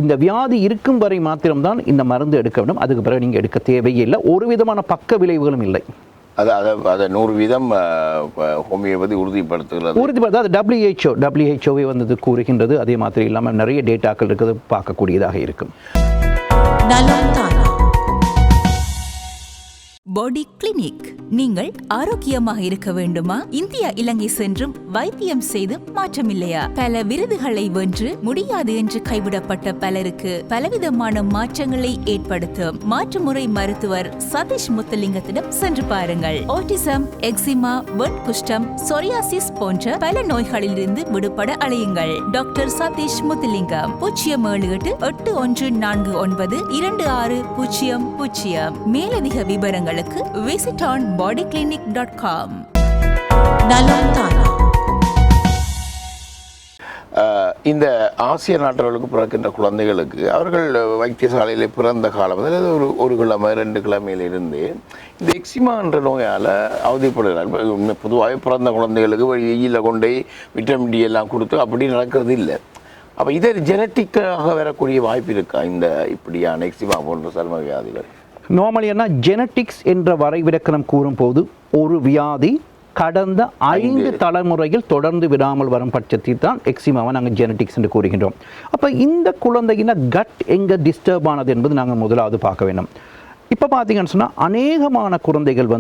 [SPEAKER 4] இந்த வியாதி இருக்கும் வரை மாத்திரம்தான் இந்த மருந்து எடுக்க வேண்டும். அதுக்கு பிறகு நீங்கள் எடுக்க தேவையில்லை. ஒரு விதமான பக்க விளைவுகளும் இல்லை.
[SPEAKER 3] அதை 100% ஹோமியோபதி உறுதிப்படுத்துகிறது.
[SPEAKER 4] அது WHO வந்து கூறுகின்றது. அதே மாதிரி இல்லாமல் நிறைய டேட்டாக்கள் இருக்கிறது, பார்க்கக்கூடியதாக இருக்கும்.
[SPEAKER 1] பாடி கிளினிக். நீங்கள் ஆரோக்கியமாக இருக்க வேண்டுமா? இந்தியா இலங்கை சென்றும் வைத்தியம் செய்து மாற்றமில்லையா? பல விருதுகளை வென்று முடியாது என்று கைவிடப்பட்ட பலருக்கு பலவிதமான மாற்றங்களை ஏற்படுத்தும் மாற்றுமுறை மருத்துவர் சதீஷ் முத்துலிங்கத்திடம் சென்று பாருங்கள். ஆட்டிசம், எக்ஸிமா, வெண்குஷ்டம், சொரியாசிஸ் போன்ற பல நோய்களிலிருந்து விடுபட அழையுங்கள். டாக்டர் சதீஷ் முத்துலிங்கம் 078892600. மேலதிக விவரங்களுக்கு visit on bodyclinic.com.
[SPEAKER 5] நலம் தானா.
[SPEAKER 3] இந்த ஆசிய நாட்டவர்களுக்கு பிறக்கின்ற குழந்தைகளுக்கு அவர்கள் வைத்தியசாலையில் பிறந்த காலம் அதாவது ஒரு கிழமை 2 கிழமையிலிருந்து இந்த எக்ஸிமா என்ற நோயால் அவதிப்படுகிறார். பொதுவாக பிறந்த குழந்தைகளுக்கு வெயிலில் கொண்டு விட்டமின் டி எல்லாம் கொடுத்து அப்படி நடக்கிறது இல்லை. அப்போ இதை ஜெனட்டிக்காக வரக்கூடிய வாய்ப்பு இருக்கா இந்த இப்படியான எக்ஸிமா போன்ற சர்ம வியாதிகள்?
[SPEAKER 4] நார்மலி என்ன ஜெனட்டிக்ஸ் என்ற வரைவிலக்கணம் கூறும்போது ஒரு வியாதி கடந்த 5 தலைமுறையில் தொடர்ந்து விடாமல் வரும் பட்சத்தில் தான் எக்ஸிமாவை நாங்கள் ஜெனட்டிக்ஸ் என்று கூறுகின்றோம். அப்போ இந்த குழந்தையின கட் எங்கே டிஸ்டர்ப் ஆனது என்பது நாங்கள் முதலாவது பார்க்க வேண்டும். இப்போ பார்த்தீங்கன்னு சொன்னால் அநேகமான குழந்தைகள்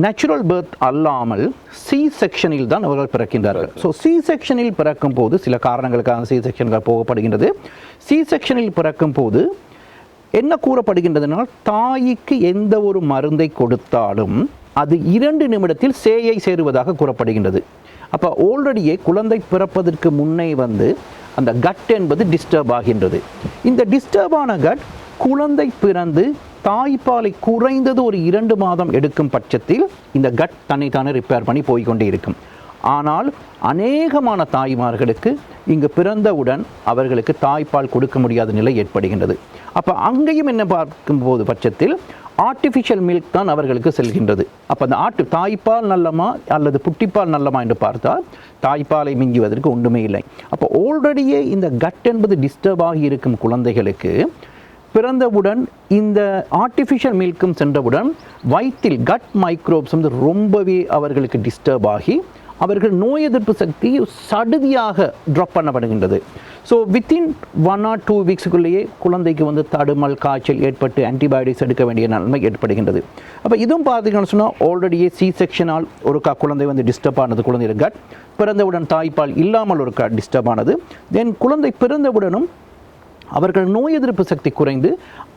[SPEAKER 4] நேச்சுரல் பர்த் அல்லாமல் சி செக்ஷனில் தான் அவர்கள் பிறக்கின்றார்கள். ஸோ சி செக்ஷனில் பிறக்கும் போது சில காரணங்களுக்காக சி செக்ஷன்கள் போகப்படுகின்றது. சி செக்ஷனில் பிறக்கும் போது என்ன கூறப்படுகின்றதுனால் தாய்க்கு எந்த ஒரு மருந்தை கொடுத்தாலும் அது 2 நிமிடத்தில் சேயை சேருவதாக கூறப்படுகின்றது. அப்போ ஆல்ரெடியே குழந்தை பிறப்பதற்கு முன்னே அந்த கட் என்பது டிஸ்டர்ப் ஆகின்றது. இந்த டிஸ்டர்பான கட் குழந்தை பிறந்து தாய்ப்பாலை குறைந்தது ஒரு 2 மாதம் எடுக்கும் பட்சத்தில் இந்த கட் தன்னைத்தானே ரிப்பேர் பண்ணி போய்கொண்டே இருக்கும். ஆனால் அநேகமான தாய்மார்களுக்கு இங்கு பிறந்தவுடன் அவர்களுக்கு தாய்ப்பால் கொடுக்க முடியாத நிலை ஏற்படுகின்றது. அப்போ அங்கேயும் என்ன பார்க்கும்போது பட்சத்தில் ஆர்டிஃபிஷியல் மில்க் தான் அவர்களுக்கு செல்கின்றது. அப்போ அந்த தாய்ப்பால் நல்லமா அல்லது புட்டிப்பால் நல்லமா என்று பார்த்தால் தாய்ப்பாலை மிஞ்சுவதற்கு ஒன்றுமே இல்லை. அப்போ ஆல்ரெடியே இந்த கட் என்பது டிஸ்டர்ப் ஆகி இருக்கும் குழந்தைகளுக்கு பிறந்தவுடன் இந்த ஆர்டிஃபிஷியல் மில்க்கும் சென்றவுடன் வயிற்றில் கட் மைக்ரோப்ஸ் ரொம்பவே அவர்களுக்கு டிஸ்டர்ப் ஆகி அவர்கள் நோய் எதிர்ப்பு சக்தி சடுதியாக ட்ராப் பண்ணப்படுகின்றது. ஸோ வித்தின் 1 or 2 வீக்ஸுக்குள்ளேயே குழந்தைக்கு தடுமல் காய்ச்சல் ஏற்பட்டு ஆன்டிபயோட்டிக்ஸ் எடுக்க வேண்டிய நிலைமை ஏற்படுகின்றது. அப்போ இதுவும் பார்த்தீங்கன்னு சொன்னால் ஆல்ரெடியே சி செக்ஷனால் ஒரு குழந்தை டிஸ்டர்ப் ஆனது, குழந்தைய கட் பிறந்தவுடன் தாய்ப்பால் இல்லாமல் ஒரு டிஸ்டர்ப் ஆனது. தென் குழந்தை பிறந்தவுடனும் அவர்கள் நோய் எதிர்ப்பு சக்தி குறைந்து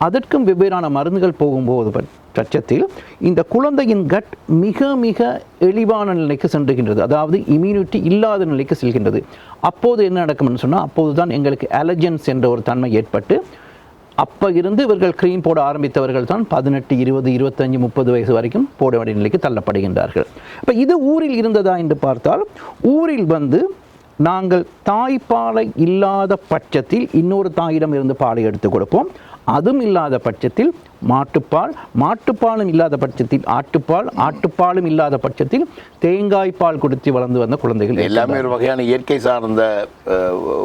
[SPEAKER 4] அதற்கும் வெவ்வேறான மருந்துகள் போகும்போது பட்சத்தில் இந்த குழந்தையின் கட் மிக மிக எளிவான நிலைக்கு சென்றுகின்றது. அதாவது இம்யூனிட்டி இல்லாத நிலைக்கு செல்கின்றது. அப்போது என்ன நடக்கும்னு சொன்னால் அப்போது தான் எங்களுக்கு அலர்ஜன்ஸ் என்ற ஒரு தன்மை ஏற்பட்டு அப்போ இருந்து இவர்கள் க்ரீம் போட ஆரம்பித்தவர்கள் தான் 18, 20, 25, 30 வயசு வரைக்கும் போட வேண்டிய நிலைக்கு தள்ளப்படுகின்றார்கள். அப்போ இது ஊரில் இருந்ததா என்று பார்த்தால் ஊரில் நாங்கள் தாய்ப்பாலை இல்லாத பட்சத்தில் இன்னொரு தாயிடம் இருந்து பாலை எடுத்து கொடுப்போம். அதுவும் இல்லாத பட்சத்தில் மாட்டுப்பாலும் இல்லாத பட்சத்தில் ஆட்டுப்பாலும் இல்லாத பட்சத்தில் தேங்காய் பால் கொடுத்து வளர்ந்து வந்த குழந்தைகள்
[SPEAKER 3] எல்லாமே ஒரு வகையான இயற்கை சார்ந்த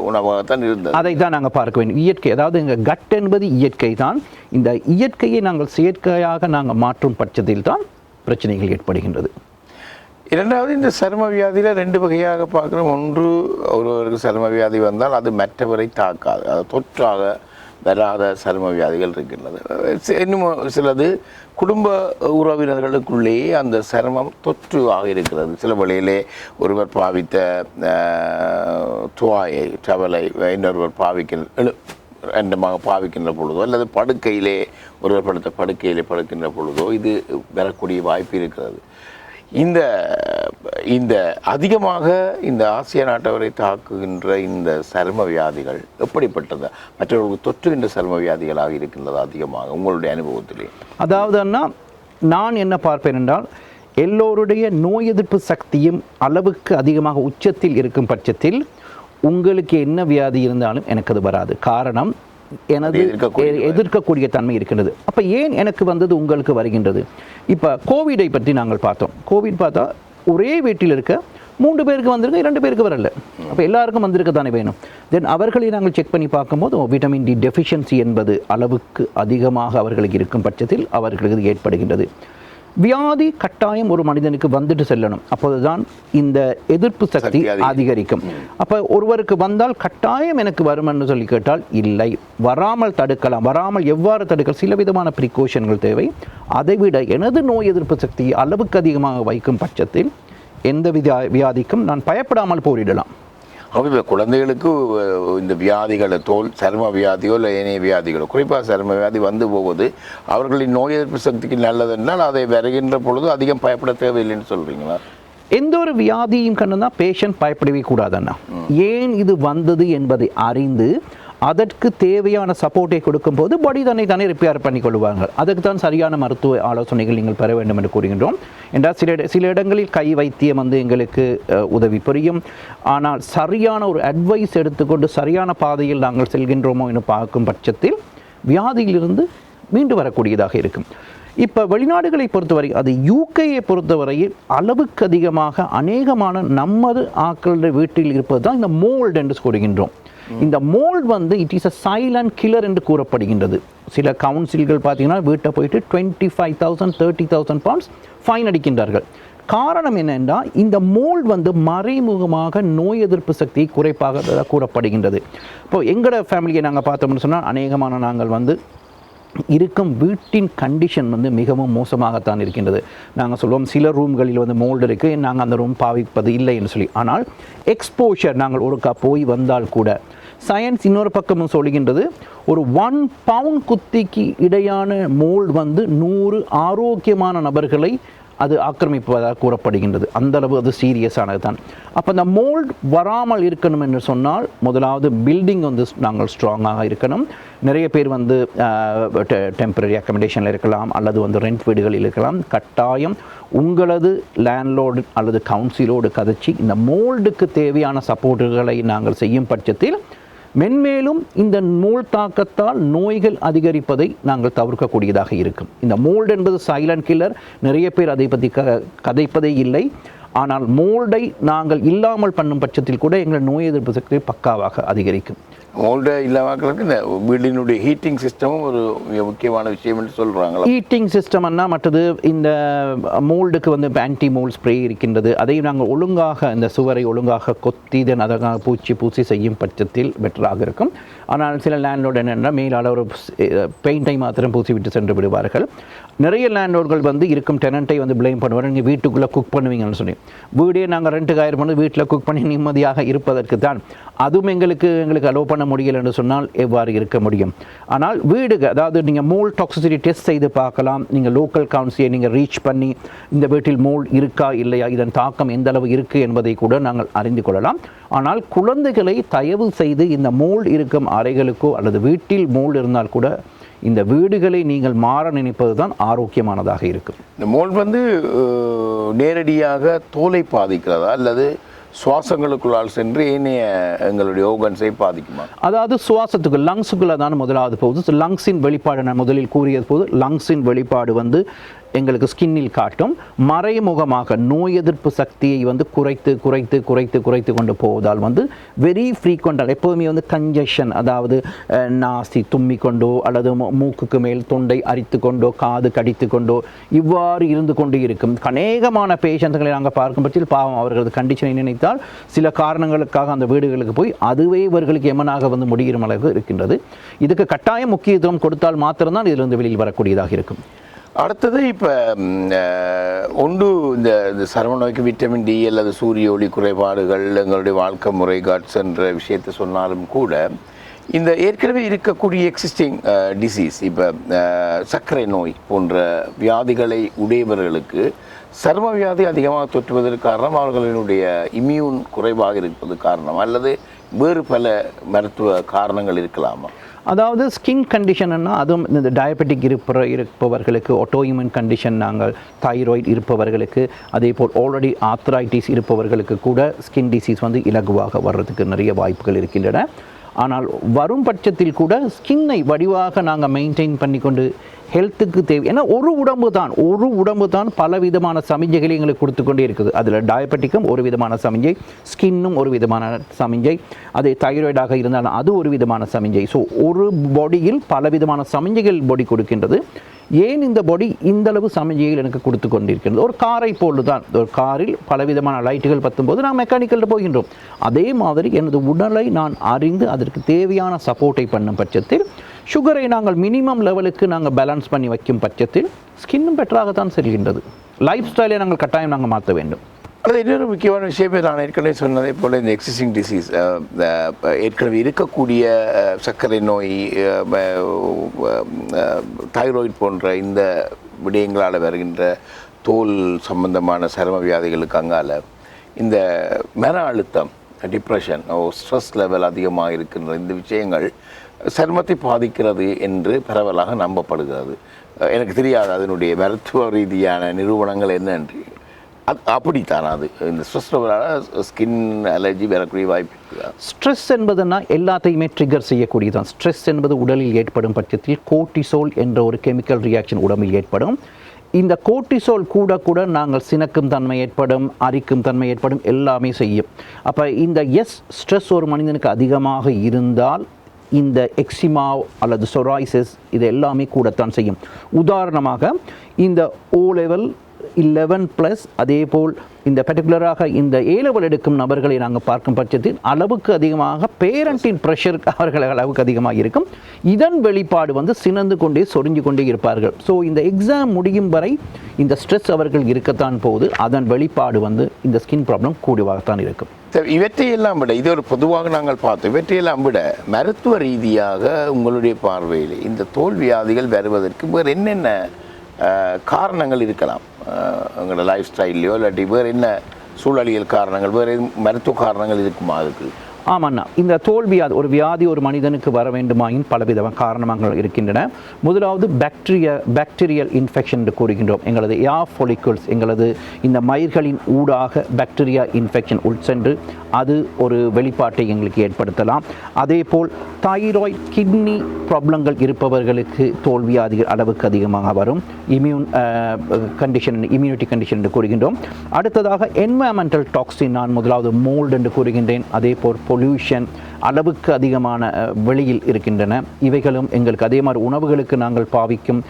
[SPEAKER 3] உணவாகத்தான் இருந்தது.
[SPEAKER 4] அதை தான் நாங்கள் பார்க்க வேண்டும். இயற்கை, அதாவது எங்கள் கட் என்பது இயற்கை தான். இந்த இயற்கையை நாங்கள் செயற்கையாக நாங்கள் மாற்றும் பட்சத்தில் தான் பிரச்சனைகள் ஏற்படுகின்றது.
[SPEAKER 3] இரண்டாவது, இந்த சரும வியாதியில் 2 வகையாக பார்க்குறோம். ஒன்று, ஒருவருக்கு சரும வியாதி வந்தால் அது மற்றவரை தாக்காது, அது தொற்றாக வராத சரும வியாதிகள் இருக்கின்றது. இன்னும் சிலது குடும்ப உறவினர்களுக்குள்ளேயே அந்த சருமம் தொற்றுவாக இருக்கிறது. சில வழியிலே ஒருவர் பாவித்த துவாயை டவலை இன்னொருவர் பாவிக்கின்ற பொழுதோ அல்லது படுக்கையிலே ஒருவர் படுக்கின்ற பொழுதோ இது வரக்கூடிய வாய்ப்பு இருக்கிறது. இந்த அதிகமாக இந்த ஆசிய நாட்டவரை தாக்குகின்ற இந்த சரும வியாதிகள் எப்படிப்பட்டது? மற்றவர்களுக்கு தொற்றுகின்ற சரும வியாதிகளாக இருக்கின்றது அதிகமாக உங்களுடைய அனுபவத்திலே?
[SPEAKER 4] அதாவது அண்ணா, நான் என்ன பார்ப்பேன் என்றால் எல்லோருடைய நோய் எதிர்ப்பு சக்தியும் அளவுக்கு அதிகமாக உச்சத்தில் இருக்கும் பட்சத்தில் உங்களுக்கு என்ன வியாதி இருந்தாலும் எனக்கு அது வராது. காரணம், எனது எதிர்க்கக்கூடிய தன்மை இருக்கின்றது. அப்போ ஏன் எனக்கு வந்தது உங்களுக்கு வருகின்றது? இப்போ கோவிடை பற்றி நாங்கள் பார்த்தோம். கோவிட் பார்த்தா ஒரே வீட்டில் இருக்க 3 பேருக்கு வந்திருக்கு, 2 பேருக்கு வரல. அப்போ எல்லாருக்கும் வந்திருக்க தானே வேணும். தென் அவர்களை நாங்கள் செக் பண்ணி பார்க்கும்போது விட்டமின் டி டெஃபிஷியன்சி என்பது அளவுக்கு அதிகமாக அவர்களுக்கு இருக்கும் பட்சத்தில் அவர்களுக்கு ஏற்படுகின்றது. வியாதி கட்டாயம் ஒரு மனிதனுக்கு வந்துட்டு செல்லணும், அப்போதுதான் இந்த எதிர்ப்பு சக்தி அதிகரிக்கும். அப்போ ஒருவருக்கு வந்தால் கட்டாயம் எனக்கு வரும் என்று சொல்லி கேட்டால் இல்லை, வராமல் தடுக்கலாம். வராமல் எவ்வாறு தடுக்கலாம்? சில விதமான ப்ரிகாஷன்கள் தேவை. அதைவிட எனது நோய் எதிர்ப்பு சக்தியை அளவுக்கு அதிகமாக வைக்கும் பட்சத்தில் எந்த வியாதிக்கும் நான் பயப்படாமல் போரிடலாம்.
[SPEAKER 3] அப்போ குழந்தைகளுக்கு இந்த வியாதிகளை சரும வியாதியோ இல்லை ஏனைய வியாதிகளோ, குறிப்பாக சரும வியாதி வந்து போவது அவர்களின் நோய் எதிர்ப்பு சக்திக்கு நல்லதுன்னால் அதை வருகின்ற பொழுது அதிகம் பயப்பட தேவையில்லைன்னு சொல்கிறீங்களா?
[SPEAKER 4] எந்த ஒரு வியாதியும் கண்டுதான் பேஷண்ட் பயப்படவே கூடாதுன்னா, ஏன் இது வந்தது என்பதை அறிந்து அதற்கு தேவையான சப்போர்ட்டை கொடுக்கும்போது பாடி தானே ரிப்பேர் பண்ணிக்கொள்வார்கள். அதுக்கு தான் சரியான மருத்துவ ஆலோசனைகள் நீங்கள் பெற வேண்டும் என்று கூறுகின்றோம். என்றால் சில இடங்களில் கை வைத்தியம் வந்து எங்களுக்கு உதவி புரியும். ஆனால் சரியான ஒரு அட்வைஸ் எடுத்துக்கொண்டு சரியான பாதையில் நாங்கள் செல்கின்றோமோ என்று பார்க்கும் பட்சத்தில் வியாதியிலிருந்து மீண்டு வரக்கூடியதாக இருக்கும். இப்போ வெளிநாடுகளை பொறுத்தவரை, அது யூகேயை பொறுத்தவரையில் அளவுக்கு அதிகமாக அநேகமான நமது ஆக்களுடைய வீட்டில் இருப்பது தான் இந்த மோல்டு என்று கூறுகின்றோம். இந்த மோல்டு வந்து it is a silent killer என்று கூறப்படுகின்றது. சில கவுன்சில்கள் பார்த்தீங்கன்னா வீட்டை போயிட்டு 25,000 30,000 பவுண்ட்ஸ் ஃபைன் அடிக்கின்றார்கள். காரணம் என்னென்னா, இந்த மோல்டு வந்து மறைமுகமாக நோய் எதிர்ப்பு சக்தியை குறைப்பாக கூறப்படுகின்றது. இப்போ எங்களோட ஃபேமிலியை நாங்கள் பார்த்தோம்னு சொன்னால் அநேகமான நாங்கள் வந்து இருக்கும் வீட்டின் கண்டிஷன் வந்து மிகவும் மோசமாகத்தான் இருக்கின்றது. நாங்கள் சொல்லுவோம் சில ரூம்களில் வந்து மோல்டு இருக்குது, நாங்கள் அந்த ரூம் பாவிப்பது இல்லை என்று சொல்லி. ஆனால் எக்ஸ்போஷர் நாங்கள் ஒருக்கா போய் வந்தால் கூட சயின்ஸ் இன்னொரு பக்கமும் சொல்கின்றது, ஒரு 1 பவுண்ட் குத்திக்கு இடையான மோல்டு வந்து 100 ஆரோக்கியமான நபர்களை அது ஆக்கிரமிப்பதாக கூறப்படுகின்றது. அந்தளவு அது சீரியஸானது தான். அப்போ அந்த மோல்டு வராமல் இருக்கணும் என்று சொன்னால் முதலாவது பில்டிங் வந்து நாங்கள் ஸ்ட்ராங்காக இருக்கணும். நிறைய பேர் வந்து டெம்பரரி அக்கமடேஷனில் இருக்கலாம் அல்லது வந்து ரெண்ட் வீடுகளில் இருக்கலாம். கட்டாயம் உங்களது லேண்ட்லோர்டு அல்லது கவுன்சிலோடு கதைச்சி இந்த மோல்டுக்கு தேவையான சப்போர்ட்டுகளை நாங்கள் செய்யும் பட்சத்தில் மென்மேலும் இந்த மோல்டு தாக்கத்தால் நோய்கள் அதிகரிப்பதை நாங்கள் தவிர்க்கக்கூடியதாக இருக்கும். இந்த மோல்டு என்பது சைலண்ட் கில்லர். நிறைய பேர் அதை பற்றி கதைப்பதே இல்லை. ஆனால் மோல்டை நாங்கள் இல்லாமல் பண்ணும் பட்சத்தில் கூட எங்கள் நோய் எதிர்ப்பு சக்தி பக்காவாக அதிகரிக்கும்.
[SPEAKER 3] மோல்டு இல்லாமக்களுக்கு இந்த வீட்டினுடைய ஹீட்டிங் சிஸ்டமும் ஒரு முக்கியமான விஷயம் என்று சொல்கிறாங்களா?
[SPEAKER 4] ஹீட்டிங் சிஸ்டம்னா மற்றது இந்த மோல்டுக்கு வந்து ஆன்டி மோல்ட் ஸ்ப்ரே இருக்கின்றது. அதை நாங்கள் ஒழுங்காக இந்த சுவரை ஒழுங்காக கொத்தி தென் அதற்காக பூசி செய்யும் பட்சத்தில் பெட்டராக இருக்கும். ஆனால் சில லேண்ட்லோர்டு என்னென்னா மேலால் ஒரு பெயிண்டை மாத்திரம் பூசி விட்டு சென்று விடுவார்கள். நிறைய லேண்ட்லோர்கள் வந்து இருக்கும் டெனண்ட்டை வந்து ப்ளேம் பண்ணுவார், நீங்கள் வீட்டுக்குள்ளே குக் பண்ணுவீங்கன்னு சொல்லி. வீடே நாங்கள் ரெண்ட்டுக்கு ஆயிரம் பண்ணி வீட்டில் குக் பண்ணி நிம்மதியாக இருப்பதற்கு தான். அதுவும் எங்களுக்கு அலோவ் பண்ண முடியலை என்று சொன்னால் எவ்வாறு இருக்க முடியும்? ஆனால் வீடுகள், அதாவது நீங்கள் மோல்ட் டாக்ஸிசிட்டி டெஸ்ட் செய்து பார்க்கலாம். நீங்கள் லோக்கல் கவுன்சிலை நீங்கள் ரீச் பண்ணி இந்த வீட்டில் மோல்ட் இருக்கா இல்லையா, இதன் தாக்கம் எந்த அளவு இருக்குது என்பதை கூட நாங்கள் அறிந்து கொள்ளலாம். ஆனால் குழந்தைகளை தயவு செய்து இந்த மோல்ட் இருக்கும் அறைகளுக்கோ அல்லது வீட்டில் மோல்ட் இருந்தால் கூட இந்த வீடுகளை நீங்கள் மாற நினைப்பது தான் ஆரோக்கியமானதாக இருக்கும்.
[SPEAKER 3] இந்த மோல்ட் வந்து நேரடியாக தோலை பாதிக்கிறதா அல்லது சுவாசங்களுக்குள்ளால் சென்று ஏனைய எங்களுடைய ஓகன்ஸை பாதிக்குமா?
[SPEAKER 4] அதாவது சுவாசத்துக்கு லங்ஸுக்குள்ள தான் முதலாவது போகுது. லங்ஸின் வெளிப்பாடு நான் முதலில் கூறியது போது லங்ஸின் வெளிப்பாடு வந்து எங்களுக்கு ஸ்கின்னில் காட்டும். மறைமுகமாக நோய் எதிர்ப்பு சக்தியை வந்து குறைத்து கொண்டு போவதால் வந்து வெரி ஃப்ரீக்வெண்டாக எப்போதுமே வந்து கன்ஜஷன், அதாவது நாசி தும்மி கொண்டோ அல்லது மூக்குக்கு மேல் தொண்டை அரித்து கொண்டோ காது கடித்து கொண்டோ இவ்வாறு இருந்து கொண்டு இருக்கும். அநேகமான பேஷண்ட்களை நாங்கள் பார்க்கும் பட்சத்தில் பாவம் அவர்களது கண்டிஷனை நினைத்தால் சில காரணங்களுக்காக அந்த வீடுகளுக்கு போய் அதுவே இவர்களுக்கு எமனாக வந்து முடிகிற அளவு இருக்கின்றது. இதுக்கு கட்டாயம் முக்கியத்துவம் கொடுத்தால் மாத்திரம்தான் இதிலிருந்து வெளியில் வரக்கூடியதாக இருக்கும்.
[SPEAKER 3] அடுத்தது இப்போ ஒன்று இந்த சர்ம நோய்க்கு விட்டமின் டி அல்லது சூரிய ஒளி குறைபாடுகள் எங்களுடைய வாழ்க்கை முறை காட்ஸ் என்ற விஷயத்தை சொன்னாலும் கூட இந்த ஏற்கனவே இருக்கக்கூடிய எக்ஸிஸ்டிங் டிசீஸ், இப்போ சர்க்கரை நோய் போன்ற வியாதிகளை உடையவர்களுக்கு சர்ம வியாதி அதிகமாக தொற்றுவதற்கு காரணம் அவர்களினுடைய இம்யூன் குறைவாக இருப்பது காரணம் அல்லது வேறு பல மருத்துவ காரணங்கள் இருக்கலாமா?
[SPEAKER 4] அதாவது ஸ்கின் கண்டிஷன்னா அதுவும் இந்த டயபெட்டிக் இருப்பவர்களுக்கு, ஆட்டோஇம்யூன் கண்டிஷன், நாங்கள் தைராய்டு இருப்பவர்களுக்கு, அதே போல் ஆல்ரெடி ஆர்த்ரைட்டிஸ் இருப்பவர்களுக்கு கூட ஸ்கின் டிசீஸ் வந்து இலகுவாக வர்றதுக்கு நிறைய வாய்ப்புகள் இருக்கின்றன. ஆனால் வரும் பட்சத்தில் கூட ஸ்கின்னை வடிவாக நாங்கள் மெயின்டைன் பண்ணி கொண்டு ஹெல்த்துக்கு தேவை, ஏன்னா ஒரு உடம்பு தான் பல விதமான சமிஞ்சைகளை எங்களுக்கு கொடுத்து கொண்டே இருக்குது. அதில் டயபெட்டிக்கும் ஒரு விதமான சமிஞ்சை, ஸ்கின்னும் ஒரு விதமான சமிஞ்சை, அதே தைராய்டாக இருந்தாலும் அது ஒரு விதமான சமிஞ்சை. ஸோ ஒரு பாடியில் பல விதமான சமிஞ்சைகள் பாடி கொடுக்கின்றது. ஏன் இந்த பாடி இந்தளவு சமிஞ்சைகள் எனக்கு கொடுத்து கொண்டிருக்கிறது? ஒரு காரை போல் தான், ஒரு காரில் பலவிதமான லைட்டுகள் பத்தும்போது நான் மெக்கானிக்கலில் போகின்றோம். அதே மாதிரி எனது உடலை நான் அறிந்து அதற்கு தேவையான சப்போர்ட்டை பண்ணும் பட்சத்தில், சுகரை நாங்கள் மினிமம் லெவலுக்கு நாங்கள் பேலன்ஸ் பண்ணி வைக்கும் பட்சத்தில் ஸ்கின்னும் பெட்டராகத்தான் செல்கின்றது. லைஃப் ஸ்டைலை நாங்கள் கட்டாயம் நாங்கள் மாற்ற வேண்டும்.
[SPEAKER 3] அது இன்னொரு முக்கியமான விஷயமே நான் ஏற்கனவே சொன்னதை போல் இந்த எக்ஸிஸ்டிங் டிசீஸ், ஏற்கனவே இருக்கக்கூடிய சர்க்கரை நோய், தைராய்டு போன்ற இந்த விடயங்களால் வருகின்ற தோல் சம்பந்தமான சரும வியாதிகளுக்கு அங்கால இந்த மன அழுத்தம், டிப்ரெஷன் ஸ்ட்ரெஸ் லெவல் அதிகமாக இருக்கின்ற இந்த விஷயங்கள் சருமத்தை பாதிக்கிறது என்று பரவலாக நம்பப்படுகிறது. எனக்கு தெரியாது அதனுடைய மருத்துவ ரீதியான நிரூபணங்கள் என்ன என்று. அப்படித்தான் அது இந்த ஸ்ட்ரெஸ் லெவலால் ஸ்கின் அலர்ஜி வரக்கூடிய வாய்ப்பு இருக்குதா?
[SPEAKER 4] ஸ்ட்ரெஸ் என்பதுனா எல்லாத்தையுமே ட்ரிகர் செய்யக்கூடியதான். ஸ்ட்ரெஸ் என்பது உடலில் ஏற்படும் பட்சத்தில் கோர்ட்டிசோல் என்ற ஒரு கெமிக்கல் ரியாக்ஷன் உடம்பில் ஏற்படும். இந்த கோர்ட்டிசோல் கூட நாங்கள் சினக்கும் தன்மை ஏற்படும், அரிக்கும் தன்மை ஏற்படும், எல்லாமே செய்யும். அப்போ இந்த ஸ்ட்ரெஸ் ஒரு மனிதனுக்கு அதிகமாக இருந்தால் இந்த எக்ஸிமா அல்லது சொராய்சிஸ் இது எல்லாமே கூடத்தான் செய்யும். உதாரணமாக இந்த O level 11+ அதே போல் இந்த பர்டிகுலராக இந்த A level எடுக்கும் நபர்களை நாங்கள் பார்க்கும் பட்சத்தில் அளவுக்கு அதிகமாக பேரண்டின் ப்ரெஷர் அவர்கள் அளவுக்கு அதிகமாக இருக்கும். இதன் வெளிப்பாடு சினந்து கொண்டே சொரிஞ்சு கொண்டே இருப்பார்கள். ஸோ இந்த எக்ஸாம் முடியும் வரை இந்த ஸ்ட்ரெஸ் அவர்கள் இருக்கத்தான் போகுது. அதன் வெளிப்பாடு இந்த ஸ்கின் ப்ராப்ளம் கூடுவாகத்தான் இருக்கும்.
[SPEAKER 3] இவற்றையெல்லாம் விட இது ஒரு பொதுவாக நாங்கள் பார்த்தோம். இவற்றையெல்லாம் விட மருத்துவ ரீதியாக உங்களுடைய பார்வையில் இந்த தோல் வியாதிகள் வருவதற்கு வேறு என்னென்ன காரணங்கள் இருக்கலாம்? உங்களோட லைஃப் ஸ்டைல்லையோ இல்லாட்டி வேறு என்ன சூழலியல் காரணங்கள், வேறு மருத்துவ காரணங்கள் இருக்குமா அதுக்கு?
[SPEAKER 4] ஆமாண்ணா, இந்த தோல் வியாதி ஒரு வியாதி ஒரு மனிதனுக்கு வர வேண்டுமாயின் பலவித காரணங்கள் இருக்கின்றன. முதலாவது பாக்டீரியல் இன்ஃபெக்ஷன் என்று கூறுகின்றோம். எங்களது ஏர் ஃபாலிகல்ஸ், எங்களது இந்த மயிர்களின் ஊடாக பாக்டீரியா இன்ஃபெக்ஷன் உட்சென்று அது ஒரு வெளிப்பாட்டை எங்களுக்கு ஏற்படுத்தலாம். அதே போல் தைராய்டு, கிட்னி ப்ராப்ளங்கள் இருப்பவர்களுக்கு தோல் வியாதிகள் அளவுக்கு அதிகமாக வரும். இம்யூனிட்டி கண்டிஷன் என்று கூறுகின்றோம். அடுத்ததாக என்வாயன்மெண்டல் டாக்ஸின், நான் முதலாவது மோல்டு என்று கூறுகின்றேன். அதே போல் பொல்யூஷன், அளவுக்கு அதிகமான வெளியில் இருக்கின்றன. இவைகளும் எங்களுக்கு அதே மாதிரி உணவுகளுக்கு நாங்கள் பாவிக்கும்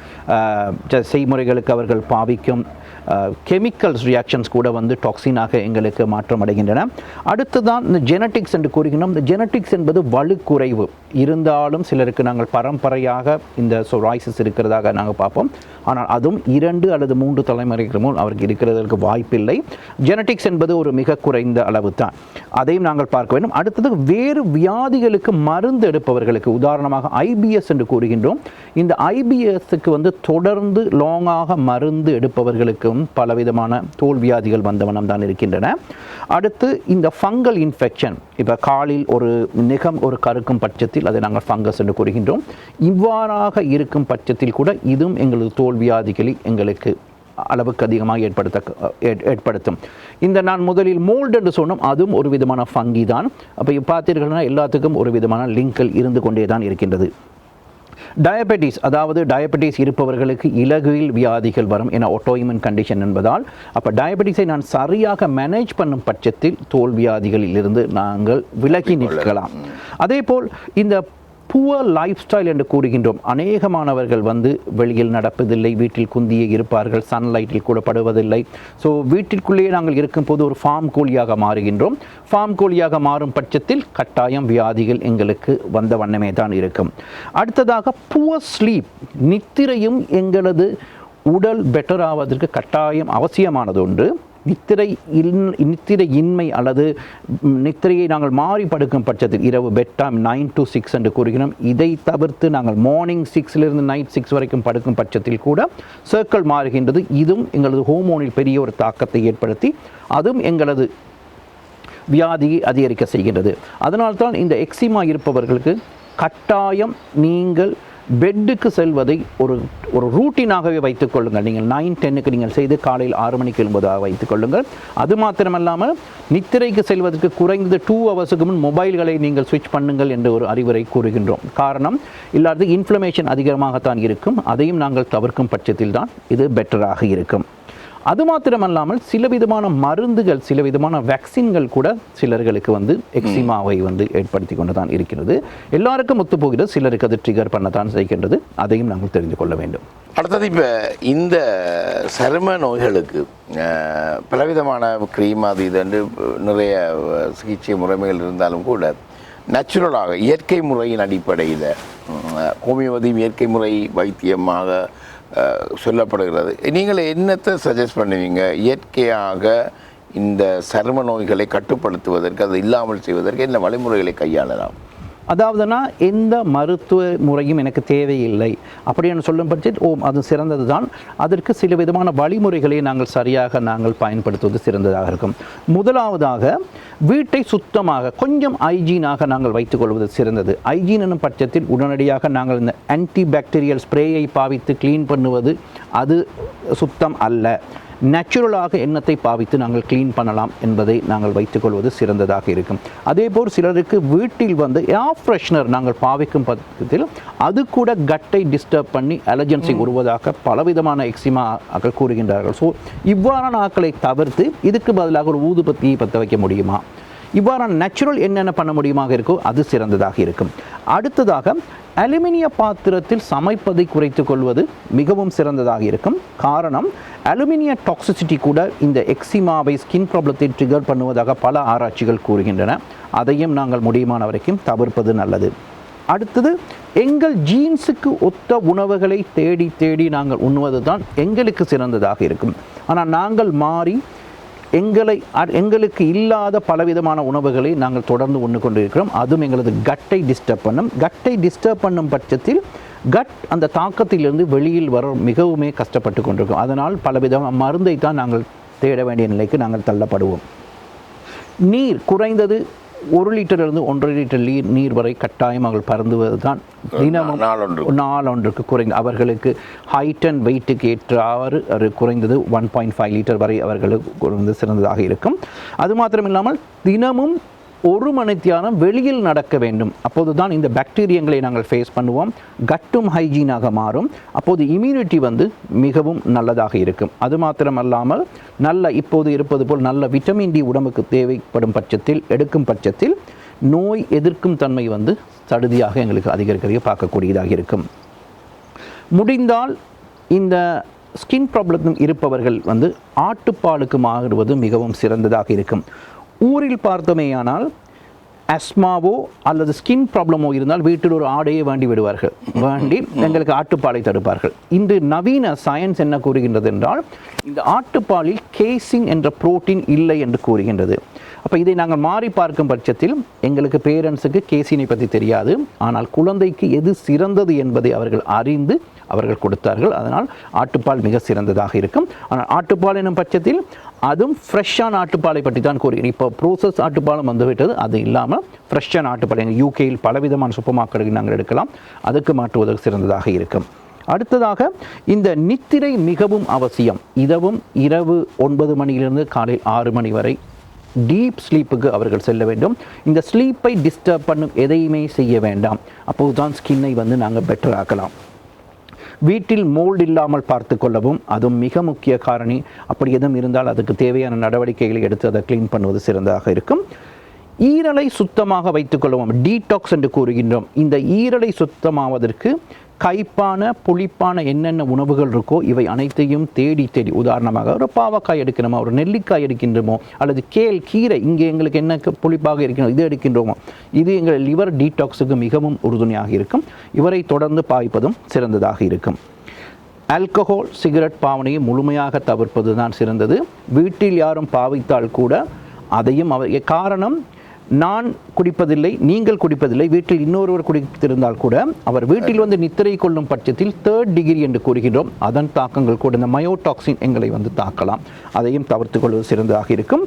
[SPEAKER 4] செய்முறைகளுக்கு அவர்கள் பாவிக்கும் கெமிக்கல்ஸ் ரியாக்ஷன்ஸ் கூட டாக்ஸினாக எங்களுக்கு மாற்றம் அடைகின்றன. அடுத்துதான் இந்த ஜெனட்டிக்ஸ் என்று கூறுகின்றோம். இந்த ஜெனட்டிக்ஸ் என்பது வலுக்குறைவு இருந்தாலும் சிலருக்கு நாங்கள் பரம்பரையாக இந்த சொராய்சிஸ் இருக்கிறதாக நாங்கள் பார்ப்போம். ஆனால் அதுவும் 2 அல்லது 3 தலைமுறைக்கு முன் அவருக்கு இருக்கிறதற்கு வாய்ப்பில்லை. ஜெனட்டிக்ஸ் என்பது ஒரு மிக குறைந்த அளவு தான், அதையும் நாங்கள் பார்க்க வேண்டும். அடுத்தது வேறு வியாதிகளுக்கு மருந்து எடுப்பவர்களுக்கு, உதாரணமாக IBS என்று கூறுகின்றோம். இந்த IBSக்கு தொடர்ந்து லாங்காக மருந்து எடுப்பவர்களுக்கும் பலவிதமான தோல் வியாதிகள் வந்தவனம் தான் இருக்கின்றன. அடுத்து இந்த ஃபங்கல் இன்ஃபெக்ஷன், இப்போ காலில் ஒரு நிகம் ஒரு கருக்கும் பட்சத்தில் அதை நாங்கள் ஃபங்கஸ் என்று கூறுகின்றோம். இவ்வாறாக இருக்கும் பட்சத்தில் கூட இதுவும் எங்களது தோல் வியாதிகளை எங்களுக்கு அளவுக்கு அதிகமாக ஏற்படுத்தும். இந்த நான் முதலில் மோல்டு என்று சொன்னோம், அதுவும் ஒரு விதமான ஃபங்கி தான். அப்போ பார்த்தீர்கள்னா எல்லாத்துக்கும் ஒரு விதமான லிங்கல் இருந்து கொண்டே தான் இருக்கின்றது. டயபெட்டிஸ், அதாவது டயபெட்டிஸ் இருப்பவர்களுக்கு இலகுவில் வியாதிகள் வரும். என ஆட்டோஇம்யூன் கண்டிஷன் என்பதால். அப்போ டயபெட்டிஸை நான் சரியாக மேனேஜ் பண்ணும் பட்சத்தில் தோல் வியாதிகளில் இருந்து நாங்கள் விலகி நிற்கலாம். அதே போல் இந்த புவர் லைஃப் ஸ்டைல் என்று கூறுகின்றோம். அநேகமானவர்கள் வெளியில் நடப்பதில்லை, வீட்டில் குந்தியே இருப்பார்கள், சன்லைட்டில் கூட படுவதில்லை. ஸோ வீட்டிற்குள்ளேயே நாங்கள் இருக்கும்போது ஒரு ஃபார்ம் கோழியாக மாறுகின்றோம். ஃபார்ம் கோழியாக மாறும் பட்சத்தில் கட்டாயம் வியாதிகள் எங்களுக்கு வந்த வண்ணமே தான் இருக்கும். அடுத்ததாக புவர் ஸ்லீப், நித்திரையும் எங்களது உடல் பெட்டர் ஆவதற்கு கட்டாயம் அவசியமானது ஒன்று. நித்திரையின்மை அல்லது நித்திரையை நாங்கள் மாறி படுக்கும் பட்சத்தில் இரவு பெட் டைம் 9 to 6 என்று கூறுகிறோம். இதை தவிர்த்து நாங்கள் மார்னிங் 6 நைட் 6 வரைக்கும் படுக்கும் பட்சத்தில் கூட சர்க்கிள் மாறுகின்றது. இதுவும் எங்களது ஹோமோனில் பெரிய ஒரு தாக்கத்தை ஏற்படுத்தி அதுவும் எங்களது வியாதியை அதிகரிக்க செய்கின்றது. அதனால்தான் இந்த எக்ஸிமா இருப்பவர்களுக்கு கட்டாயம் நீங்கள் பெட்டுக்கு செல்வதை ஒரு ரூட்டீனாகவே வைத்துக் கொள்ளுங்கள். நீங்கள் 9-10க்கு நீங்கள் செய்து காலையில் 6 மணிக்கு எழும்பதாக வைத்துக் கொள்ளுங்கள். அது மாத்திரமல்லாமல் நித்திரைக்கு செல்வதற்கு குறைந்தது 2 ஹவர்ஸுக்கு முன் மொபைல்களை நீங்கள் ஸ்விட்ச் பண்ணுங்கள் என்று ஒரு அறிவுரை கூறுகின்றோம். காரணம் இல்லாத இன்ஃப்ளமேஷன் அதிகமாகத்தான் இருக்கும். அதையும் நாங்கள் தவிர்க்கும் பட்சத்தில் தான் இது பெட்டராக இருக்கும். அது மாத்திரமல்லாமல் சில விதமான மருந்துகள், சில விதமான வேக்சின்கள் கூட சிலர்களுக்கு எக்ஸிமாவை ஏற்படுத்தி கொண்டு தான் இருக்கிறது. எல்லாருக்கும் ஒத்துப்போகிறது, சிலருக்கு அது ட்ரிகர் பண்ணத்தான் செய்கின்றது. அதையும் நாங்கள் தெரிந்து கொள்ள வேண்டும்.
[SPEAKER 3] அடுத்தது இப்போ இந்த சரும நோய்களுக்கு பலவிதமான க்ரீம் அது இது நிறைய சிகிச்சை முறைமைகள் இருந்தாலும் கூட நேச்சுரலாக இயற்கை முறையின் அடிப்படையில் ஹோமியோபதி இயற்கை முறை வைத்தியமாக சொல்லப்படுகிறது. நீங்கள் என்னத்தை சஜஸ்ட் பண்ணுவீங்க இயற்கையாக இந்த சரும நோய்களை கட்டுப்படுத்துவதற்கு, அது இல்லாமல் செய்வதற்கு என்ன வழிமுறைகளை கையாளலாம்?
[SPEAKER 4] அதாவதுனா எந்த மருத்துவ முறையும் எனக்கு தேவையில்லை அப்படின்னு சொல்லும் பட்சத்தில் அது சிறந்தது தான். அதற்கு சில விதமான வழிமுறைகளை நாங்கள் பயன்படுத்துவது சிறந்ததாக இருக்கும். முதலாவதாக வீட்டை சுத்தமாக கொஞ்சம் ஹைஜீனாக நாங்கள் வைத்துக்கொள்வது சிறந்தது. ஹைஜீன் என்னும் பட்சத்தில் உடனடியாக நாங்கள் இந்த ஆன்டி பாக்டீரியல் ஸ்ப்ரேயை பாவித்து க்ளீன் பண்ணுவது அது சுத்தம் அல்ல. நேச்சுரலாக எண்ணத்தை பாவித்து நாங்கள் க்ளீன் பண்ணலாம் என்பதை நாங்கள் வைத்துக்கொள்வது சிறந்ததாக இருக்கும். அதேபோல் சிலருக்கு வீட்டில் ஏர் ஃப்ரெஷ்னர் நாங்கள் பாவிக்கும் பட்சத்தில் அது கூட கட்டை டிஸ்டர்ப் பண்ணி அலர்ஜென்சி உருவதாக பலவிதமான எக்ஸிமாக்கள் கூறுகின்றார்கள். ஸோ இவ்வாறான ஆக்களை தவிர்த்து இதுக்கு பதிலாக ஒரு ஊதுபத்தியை பற்ற வைக்க முடியுமா, இவ்வாறான நேச்சுரல் என்னென்ன பண்ண முடியுமாக இருக்கோ அது சிறந்ததாக இருக்கும். அடுத்ததாக அலுமினிய பாத்திரத்தில் சமைப்பதை குறைத்துக் கொள்வது மிகவும் சிறந்ததாக இருக்கும். காரணம், அலுமினிய டாக்ஸிசிட்டி கூட இந்த எக்ஸிமாவை ஸ்கின் ப்ராப்ளத்தை ட்ரிகர் பண்ணுவதாக பல ஆராய்ச்சிகள் கூறுகின்றன. அதையும் நாங்கள் முடியுமான வரைக்கும் தவிர்ப்பது நல்லது. அடுத்தது, எங்கள் ஜீன்ஸுக்கு ஒத்த உணவுகளை தேடி தேடி நாங்கள் உண்ணுவது தான் எங்களுக்கு சிறந்ததாக இருக்கும். ஆனால் நாங்கள் மாறி எங்களுக்கு இல்லாத பலவிதமான உணவுகளை நாங்கள் தொடர்ந்து உண்ணு கொண்டிருக்கிறோம். அதுவும் எங்களது கட்டை டிஸ்டர்ப் பண்ணும். கட்டை டிஸ்டர்ப் பண்ணும் பட்சத்தில் அந்த தாக்கத்திலிருந்து வெளியில் வர மிகவுமே கஷ்டப்பட்டு கொண்டிருக்கும். அதனால் பலவிதமான மருந்தை தான் நாங்கள் தேட வேண்டிய நிலைக்கு நாங்கள் தள்ளப்படுவோம். நீர் குறைந்தது 1 லிட்டரிலிருந்து 1.5 லிட்டர் நீர் வரை கட்டாயம் அவர்கள் பருந்துவது தான் தினமும் நாளொன்றுக்கு குறைந்த அவர்களுக்கு ஹைட் அண்ட் வெயிட்டுக்கு ஏற்றாறு குறைந்தது 1.5 லிட்டர் வரை அவர்களுக்கு குறைந்து சிறந்ததாக இருக்கும். அது மாத்திரமில்லாமல் தினமும் 1 மணித்தியாலம் வெளியில் நடக்க வேண்டும். அப்போது தான் இந்த பாக்டீரியங்களை நாங்கள் ஃபேஸ் பண்ணுவோம். கட்டும் ஹைஜீனாக மாறும். அப்போது இம்யூனிட்டி மிகவும் நல்லதாக இருக்கும். அது மாத்திரமல்லாமல் இப்போது இருப்பது போல் நல்ல விட்டமின் டி உடம்புக்கு தேவைப்படும் பட்சத்தில் எடுக்கும் பட்சத்தில் நோய் எதிர்க்கும் தன்மை சடுதியாக எங்களுக்கு அதிகரிக்க பார்க்கக்கூடியதாக இருக்கும். முடிந்தால் இந்த ஸ்கின் ப்ராப்ளம் இருப்பவர்கள் ஆட்டுப்பாலுக்கு மாறுவது மிகவும் சிறந்ததாக இருக்கும். ஊரில் பார்த்தோமேயானால் அஸ்மாவோ அல்லது ஸ்கின் ப்ராப்ளமோ இருந்தால் வீட்டில் ஒரு ஆடையை வேண்டி விடுவார்கள். வேண்டி எங்களுக்கு ஆட்டுப்பாலை தடுப்பார்கள். இன்று நவீன சயின்ஸ் என்ன கூறுகின்றது என்றால், இந்த ஆட்டுப்பாலில் கேசின் என்ற புரோட்டீன் இல்லை என்று கூறுகின்றது. அப்போ இதை நாங்கள் மாறி பார்க்கும் பட்சத்தில் எங்களுக்கு பேரண்ட்ஸுக்கு கேசினை பற்றி தெரியாது. ஆனால் குழந்தைக்கு எது சிறந்தது என்பதை அவர்கள் அறிந்து அவர்கள் கொடுத்தார்கள். அதனால் ஆட்டுப்பால் மிக சிறந்ததாக இருக்கும். ஆனால் ஆட்டுப்பால் என்னும் பட்சத்தில் அதுவும் ஃப்ரெஷ்ஷான ஆட்டுப்பாலை பற்றி தான் கூறுகிறேன். இப்போ ப்ரோசஸ் ஆட்டுப்பாலும் வந்துவிட்டது. அது இல்லாமல் ஃப்ரெஷ்ஷான ஆட்டுப்பால் எங்கள் யூகேயில் பலவிதமான சூப்பர் மார்க்கெட்டுக்கு நாங்கள் எடுக்கலாம். அதுக்கு மாற்றுவதற்கு சிறந்ததாக இருக்கும். அடுத்ததாக, இந்த நித்திரை மிகவும் அவசியம். இதுவும் இரவு 9 மணியிலிருந்து காலை 6 மணி வரை டீப் ஸ்லீப்புக்கு அவர்கள் செல்ல வேண்டும். இந்த ஸ்லீப்பை டிஸ்டர்ப் பண்ணும் எதையுமே செய்ய வேண்டாம். அப்போது தான் ஸ்கின்னை நாங்கள் பெட்டர் ஆக்கலாம். வீட்டில் மோல்டு இல்லாமல் பார்த்து கொள்ளவும் அதுவும் மிக முக்கிய காரணி. அப்படி எதுவும் இருந்தால் அதுக்கு தேவையான நடவடிக்கைகளை எடுத்து அதை க்ளீன் பண்ணுவது சிறந்ததாக இருக்கும். ஈரலை சுத்தமாக வைத்துக்கொள்ளவும், டீடாக்ஸ் என்று கூறுகின்றோம். இந்த ஈரலை சுத்தமாவதற்கு கைப்பான புளிப்பான என்னென்ன உணவுகள் இருக்கோ இவை அனைத்தையும் தேடி உதாரணமாக ஒரு பாவக்காய் எடுக்கணுமோ, ஒரு நெல்லிக்காய் எடுக்கின்றோமோ, அல்லது கீரை இங்கே எங்களுக்கு என்ன புளிப்பாக இருக்கணும் இது எடுக்கின்றோமோ, இது எங்கள் லிவர் டீடாக்ஸுக்கு மிகவும் உறுதுணையாக இருக்கும். இவரை தொடர்ந்து பாய்ப்பதும் சிறந்ததாக இருக்கும். ஆல்கஹால் சிகரெட் பாவனையை முழுமையாக தவிர்ப்பது தான் சிறந்தது. வீட்டில் யாரும் பாவித்தால் கூட அதையும் காரணம், நான் குடிப்பதில்லை, நீங்கள் குடிப்பதில்லை, வீட்டில் இன்னொருவர் குடித்திருந்தால் கூட அவர் வீட்டில் நித்திரை கொள்ளும் பட்சத்தில் 3rd டிகிரி என்று கூறுகின்றோம். அதன் தாக்கங்கள் கூட இந்த மயோடாக்சின் எங்களை தாக்கலாம். அதையும் தவிர்த்து கொள்வது சிறந்ததாக இருக்கும்.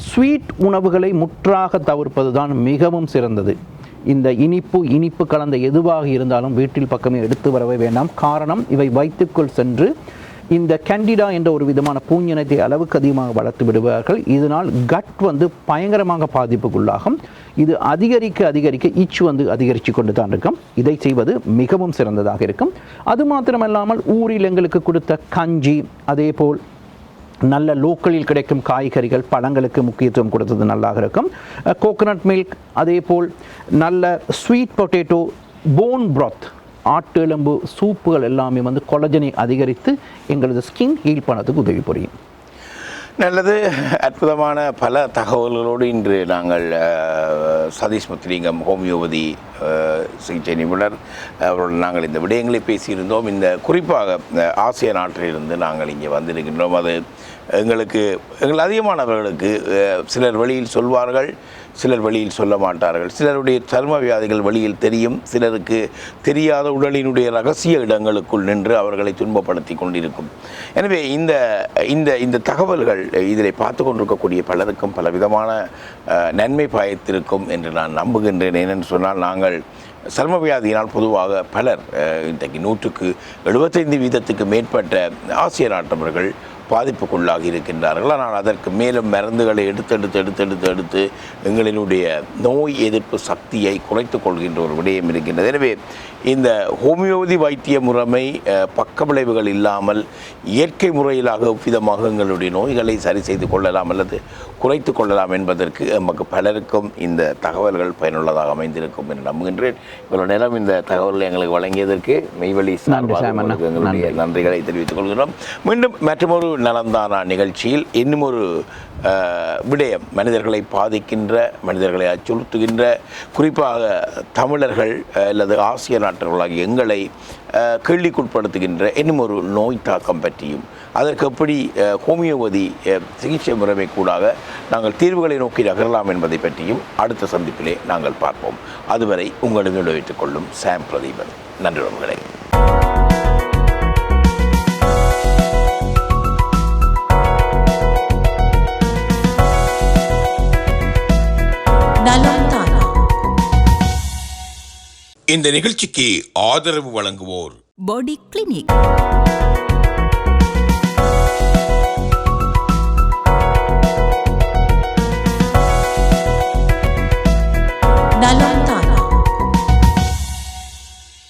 [SPEAKER 4] ஸ்வீட் உணவுகளை முற்றாக தவிர்ப்பது தான் மிகவும் சிறந்தது. இந்த இனிப்பு கலந்த எதுவாக இருந்தாலும் வீட்டில் பக்கமே எடுத்து வரவே வேண்டாம். காரணம், இவை வயிற்றுக்குள் சென்று இந்த கேண்டிடா என்ற ஒரு விதமான பூஞ்சினத்தை அளவுக்கு அதிகமாக வளர்த்து விடுவார்கள். இதனால் கட் பயங்கரமாக பாதிப்புக்குள்ளாகும். இது அதிகரிக்க இச் அதிகரித்து கொண்டு தான் இருக்கும். இதை செய்வது மிகவும் சிறந்ததாக இருக்கும். அது மாத்திரமல்லாமல் ஊரில் எங்களுக்கு கொடுத்த கஞ்சி, அதே போல் நல்ல லோக்கலில் கிடைக்கும் காய்கறிகள் பழங்களுக்கு முக்கியத்துவம் கொடுத்தது நல்லாக இருக்கும். கோகனட் மில்க், அதே போல் நல்ல ஸ்வீட் பொட்டேட்டோ, போன் ப்ராத், ஆட்டு எலும்பு சூப்புகள் எல்லாமே கொலஜனை அதிகரித்து எங்களது ஸ்கின் ஹீல் பண்ணதுக்கு உதவி புரியும்.
[SPEAKER 3] நல்லது. அற்புதமான பல தகவல்களோடு இன்று நாங்கள் சதீஷ் முத்துலிங்கம் ஹோமியோபதி சிகிச்சை நிபுணர் அவரோடு நாங்கள் இந்த விடயங்களை பேசியிருந்தோம். இந்த குறிப்பாக ஆசிய நாட்டிலிருந்து நாங்கள் இங்கே வந்திருக்கின்றோம். அது எங்கள் அதிகமானவர்களுக்கு சிலர் வெளியில் சொல்வார்கள், சிலர் வெளியில் சொல்ல மாட்டார்கள். சிலருடைய சர்ம வியாதிகள் வெளியில் தெரியும், சிலருக்கு தெரியாத உடலினுடைய ரகசிய இடங்களுக்குள் நின்று அவர்களை துன்பப்படுத்தி கொண்டிருக்கும். எனவே இந்த இந்த இந்த தகவல்கள் இதில் பார்த்து கொண்டிருக்கக்கூடிய பலருக்கும் பலவிதமான நன்மை பயத்திருக்கும் என்று நான் நம்புகின்றேன். ஏனென்று சொன்னால், நாங்கள் சர்மவியாதியினால் பொதுவாக பலர் இன்றைக்கு 175% மேற்பட்ட ஆசிய நாட்டவர்கள் பாதிப்புக்குள்ளாகி இருக்கின்றார்கள். ஆனால் அதற்கு மேலும் மருந்துகளை எடுத்து எங்களினுடைய நோய் எதிர்ப்பு சக்தியை குறைத்து கொள்கின்ற ஒரு விடயம் இருக்கின்றது. எனவே இந்த ஹோமியோபதி வைத்திய முறைமை பக்க விளைவுகள் இல்லாமல் இயற்கை முறையிலாக விதமாக எங்களுடைய நோய்களை சரி செய்து கொள்ளலாம் அல்லது குறைத்து கொள்ளலாம் என்பதற்கு நமக்கு பலருக்கும் இந்த தகவல்கள் பயனுள்ளதாக அமைந்திருக்கும் என்று நம்புகின்றேன். இவ்வளவு நேரம் இந்த தகவல்களை எங்களுக்கு வழங்கியதற்கு மெய்வழி எங்களுடைய நன்றிகளை தெரிவித்துக் கொள்கிறோம். மீண்டும் மற்றொரு நலந்தானா நிகழ்ச்சியில் இன்னும் ஒரு விடயம், மனிதர்களை பாதிக்கின்ற, மனிதர்களை அச்சுறுத்துகின்ற, குறிப்பாக தமிழர்கள் அல்லது ஆசிய நாட்டவர்களாகிய எங்களை கேள்விக்குட்படுத்துகின்ற இன்னும் ஒரு நோய் தாக்கம் பற்றியும், அதற்கு எப்படி ஹோமியோபதி சிகிச்சை முறைமை கூடாக நாங்கள் தீர்வுகளை நோக்கி நகரலாம் என்பதை பற்றியும் அடுத்த சந்திப்பிலே நாங்கள் பார்ப்போம். அதுவரை உங்களிடம் விடைபெற்றுக் கொள்ளும் சாம் பிரதீபன். நன்றி உறவுகளே.
[SPEAKER 2] இந்த நிகழ்ச்சிக்கு ஆதரவு வழங்குவோர்
[SPEAKER 1] பாடி கிளினிக். நலம்